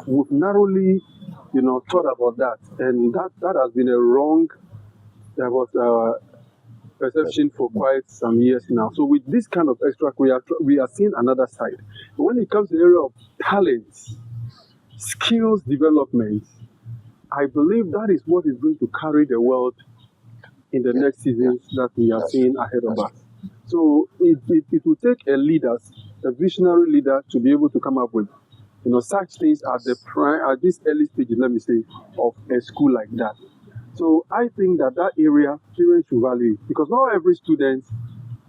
we've narrowly, thought about that, and that has been a wrong perception for quite some years now. So with this kind of extra, we are seeing another side. But when it comes to the area of talents, skills development, I believe that is what is going to carry the world in the next seasons that we are seeing ahead of us. So it will take a visionary leader, to be able to come up with, such things at this early stage, let me say, of a school like that. So I think that area, parents should value it, because not every student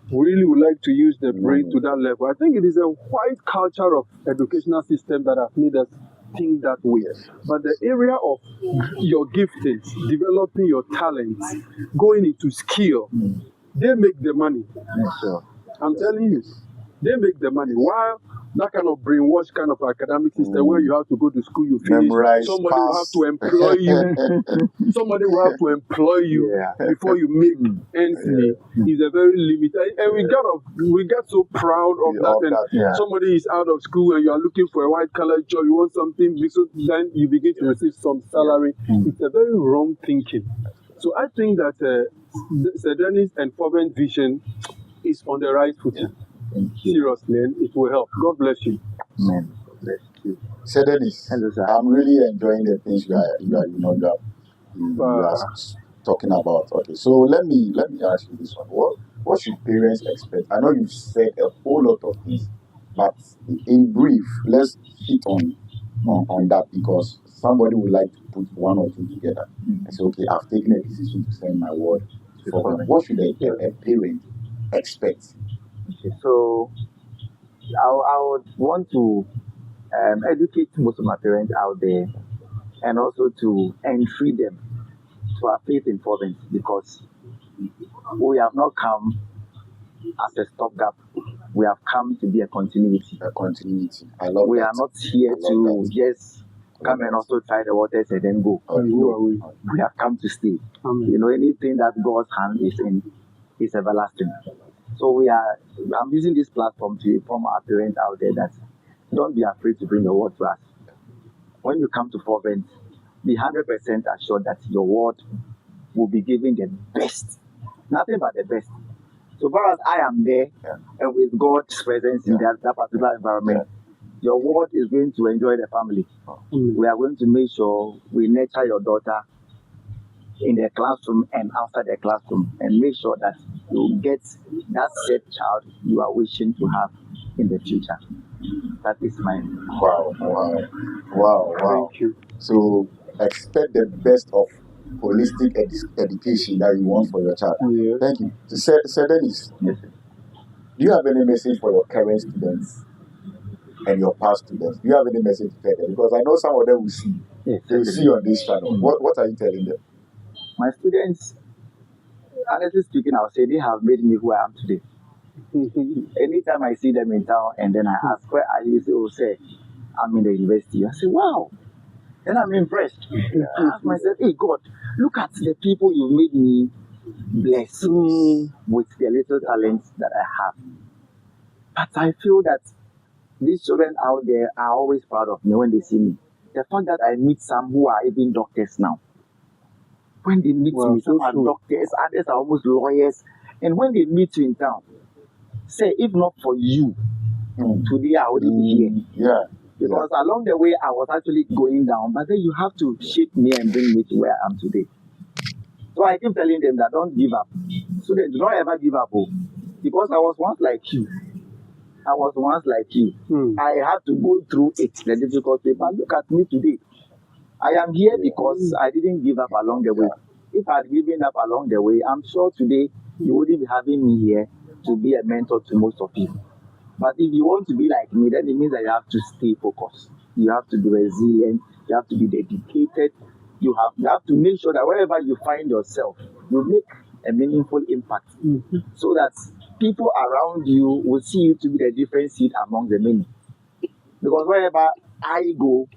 really would like to use the brain to that level. I think it is a white culture of educational system that has made us think that way. But the area of your giftings, developing your talents, going into skill, they make the money. I'm telling you, they make the money. While that kind of brainwash kind of academic system where you have to go to school, you finish, somebody will have to employ you. Somebody will have to employ you before you make ends meet. Is a very limited, and we get so proud of that. And somebody is out of school and you are looking for a white collar job, you want something, so then you begin to receive some salary. It's a very wrong thinking. So I think that Sir Dennis and forventt vision is on the right footing. Seriously, and it will help. God bless you. Amen. Bless you. Sir Dennis, I'm really enjoying the things you are talking about. Okay, so let me ask you this one. What should parents expect? I know you've said a whole lot of things, but in brief, let's hit on that, because somebody would like to put one or two together and say, okay, I've taken a decision to send my word forward. What should a parent expect? Okay, so I would want to educate most of my parents out there, and also to entreat them to have faith in forventt, because we have not come as a stopgap. We have come to be a continuity. I love we that. are not here to just come and also try the waters and then go. We have come to stay. Anything that God's hand is in is everlasting. So I'm using this platform to inform our parents out there that don't be afraid to bring your word to us. When you come to forventt, be 100% assured that your word will be given the best, nothing but the best. So far as I am there, and with God's presence in that particular environment, your word is going to enjoy the family. We are going to make sure we nurture your daughter in the classroom and after the classroom, and make sure that you get that said child you are wishing to have in the future. That is mine. Wow. Thank you. So expect the best of holistic education that you want for your child. Thank you. Sir Dennis, do you have any message for your current students and your past students? Do you have any message to tell them? Because I know some of them will see. They will see on this channel. What are you telling them? My students, honestly speaking, I'll say they have made me who I am today. Anytime I see them in town and then I ask, where are you? They will say, I'm in the university. I say, wow. Then I'm impressed. I ask myself, hey God, look at the people you made me bless with the little talents that I have. But I feel that these children out there are always proud of me when they see me. The fact that I meet some who are even doctors now. When they meet Wow, me, some so are true. doctors, others are almost lawyers. And when they meet you in town, say, if not for you, today I wouldn't be here. Yeah. Because along the way, I was actually going down, but then you have to shape me and bring me to where I am today. So I keep telling them that don't give up. So they do not ever give up. Because I was once like you. I had to go through it, the difficulty. But look at me today. I am here because I didn't give up along the way. If I had given up along the way, I'm sure today you wouldn't be having me here to be a mentor to most of you. But if you want to be like me, then it means that you have to stay focused. You have to be resilient. You have to be dedicated. You have to make sure that wherever you find yourself, you make a meaningful impact, so that people around you will see you to be the different seed among the many. Because wherever I go,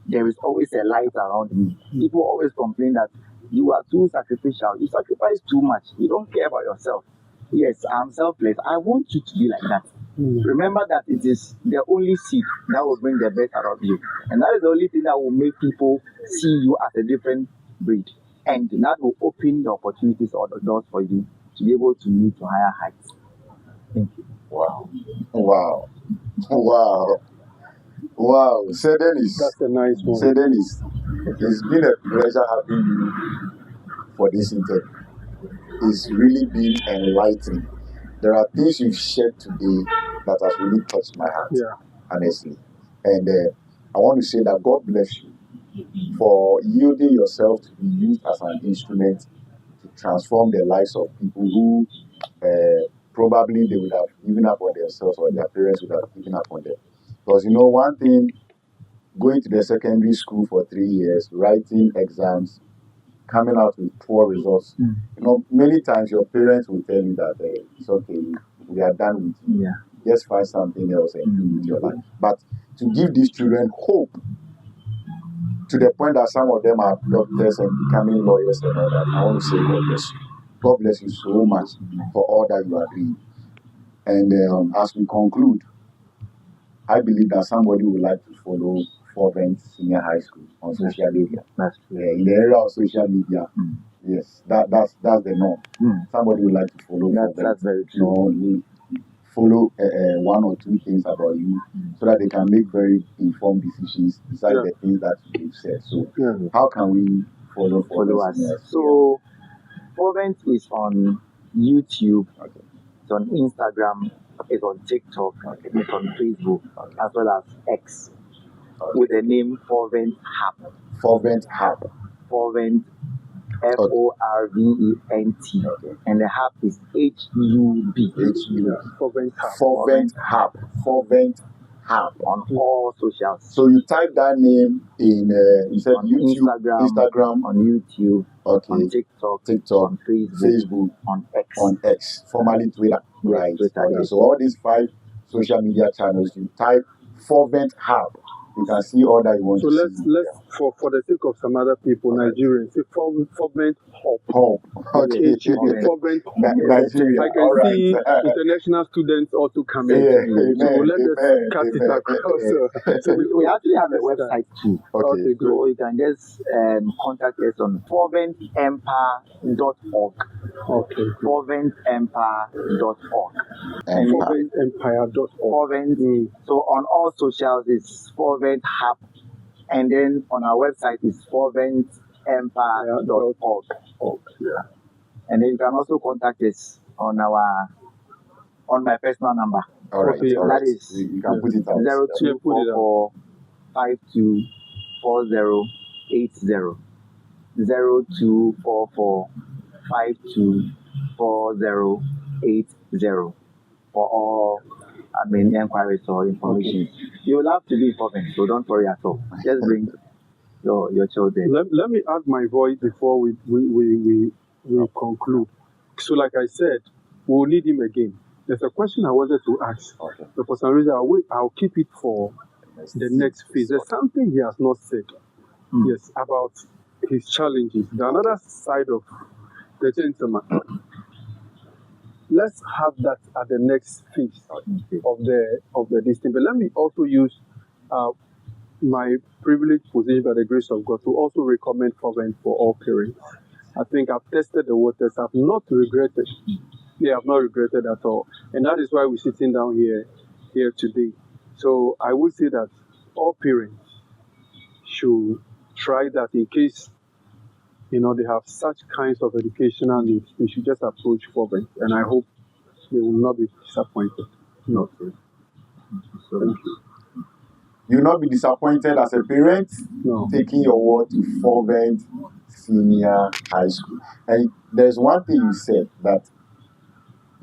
there is always a light around me. People always complain that you are too sacrificial. You sacrifice too much. You don't care about yourself. Yes, I'm selfless. I want you to be like that. Remember that it is the only seed that will bring the best out of you. And that is the only thing that will make people see you as a different breed. And that will open the opportunities or the doors for you to be able to move to higher heights. Thank you. Wow. So Dennis. That's a nice one. So Dennis, it's been a pleasure having you for this interview. It's really been enlightening. There are things you've shared today that has really touched my heart, honestly. And I want to say that God bless you for yielding yourself to be used as an instrument to transform the lives of people who probably they would have given up on themselves, or their parents would have given up on them. Because one thing, going to the secondary school for 3 years, writing exams, coming out with poor results. Many times your parents will tell you that it's okay, we are done with you. Just find something else and do with your life. But to give these children hope, to the point that some of them are doctors and becoming lawyers and all that, I want to say God bless you. God bless you so much for all that you are doing. And as we conclude, I believe that somebody would like to follow Forventt Senior High School on social media. That's true. In the area of social media, yes, that's the norm. Somebody would like to follow Forventt. That's very true. Follow one or two things about you, so that they can make very informed decisions besides the things that you've said. So, how can we follow us? So, Forventt is on YouTube, it's on Instagram, it's on TikTok, it's on Facebook, as well as X, with the name Forventt Hub. Forventt Hub. Forventt, Forvent, and the hub is HUB. Forventt Hub. Forventt Hub on all socials. So you type that name in you said on YouTube, Instagram, on YouTube, on TikTok, on Facebook, on X, formerly Twitter. Right. Twitter, So all these 5 social media channels, you type Forventt Hub. You can see all that you want to see. So let's for the sake of some other people, Nigerians, say Forventt Hub. Okay. Forventt Nigeria. I can see international students also coming. So let us cut it across. So we actually have a website too. Okay, great. So you can just contact us on forventtempire.org. Okay. forventtempire.org. forventtempire.org. So on all socials it's Forventt Hub, and then on our website is forventtempire.org. And then you can also contact us on my personal number. All right. That is you can put it out. 0244 524080. 0244 524080 for all inquiries or information. You will have to be informed, so don't worry at all. Just bring your children. Let me add my voice before we conclude. So like I said, we'll need him again. There's a question I wanted to ask, but for some reason I'll keep it for the next phase. There's something he has not said. Yes, about his challenges. The another side of the gentleman. let's have that at the next phase of the this thing. But let me also use my privileged position by the grace of God to also recommend forventt for all parents. I think I've tested the waters. I've not regretted. Yeah, I've not regretted at all. And that is why we're sitting down here today. So I would say that all parents should try that in case they have such kinds of educational needs. They should just approach forventt, and I hope they will not be disappointed. No. Thank you. You will not be disappointed as a parent taking your word to forventt Senior High School. And there's one thing you said, that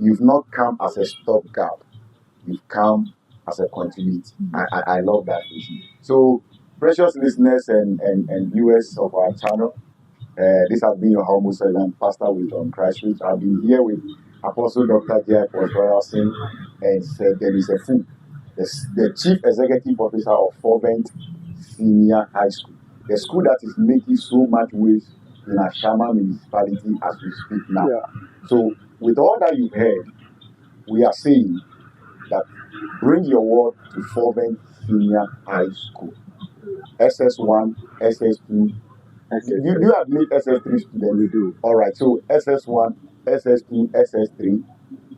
you've not come as a stopgap, you've come as a continuity. I love that vision. So, precious listeners and viewers of our channel, this has been your humble servant, Pastor Wisdom Christchurch. I've been here with Apostle Dr. J.I. Royalson, and there is a food, the Chief Executive Officer of forventt Senior High School, the school that is making so much waves in Ashama municipality as we speak now. Yeah. So, with all that you've heard, we are saying that bring your word to forventt Senior High School. SS1, SS2. Do you admit SS3 students? We do. All right. So SS1, SS2, SS3,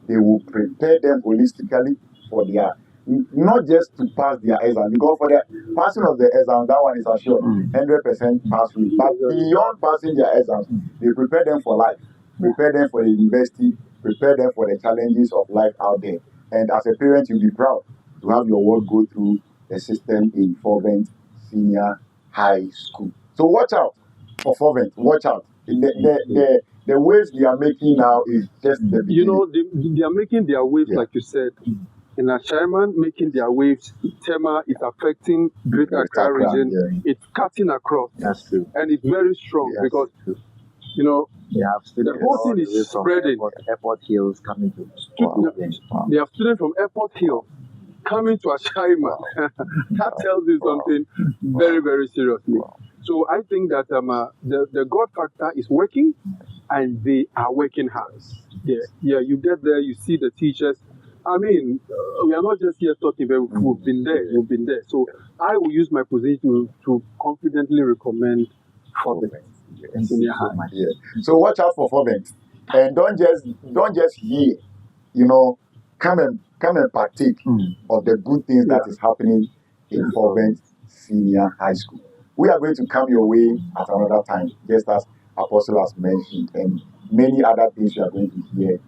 they will prepare them holistically for their, not just to pass their exam, because for the passing of the exam, that one is assured 100% pass rate. But beyond passing their exams, they prepare them for life, prepare them for the university, prepare them for the challenges of life out there. And as a parent, you'll be proud to have your word go through the system in forventt Senior High School. So watch out for forventt. Watch out. The waves they are making now is just the beginning. They are making their waves, like you said. In Ashaiman, making their waves. Tema is affecting Greater Accra region. It's cutting across. That's true. And it's very strong because, the whole thing is spreading. Airport Hills coming to. They have students from Airport Hill coming to Ashaiman. That tells you something very, very seriously. So I think that the God factor is working, and they are working hard. Yeah. You get there, you see the teachers. I mean, we are not just here talking, but we've been there. So I will use my position to confidently recommend forventt. So watch out for forventt, and don't just hear. Come and partake of the good things that is happening in forventt Senior High School. We are going to come your way at another time, just as Apostle has mentioned, and many other things you are going to hear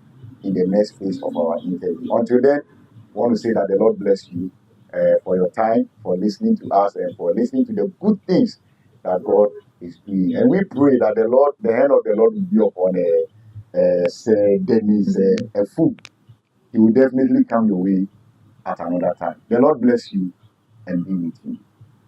in the next phase of our interview. Until then, I want to say that the Lord bless you for your time, for listening to us, and for listening to the good things that God is doing. And we pray that the hand of the Lord will be upon Dennis a food. He will definitely come your way at another time. The Lord bless you and be with you.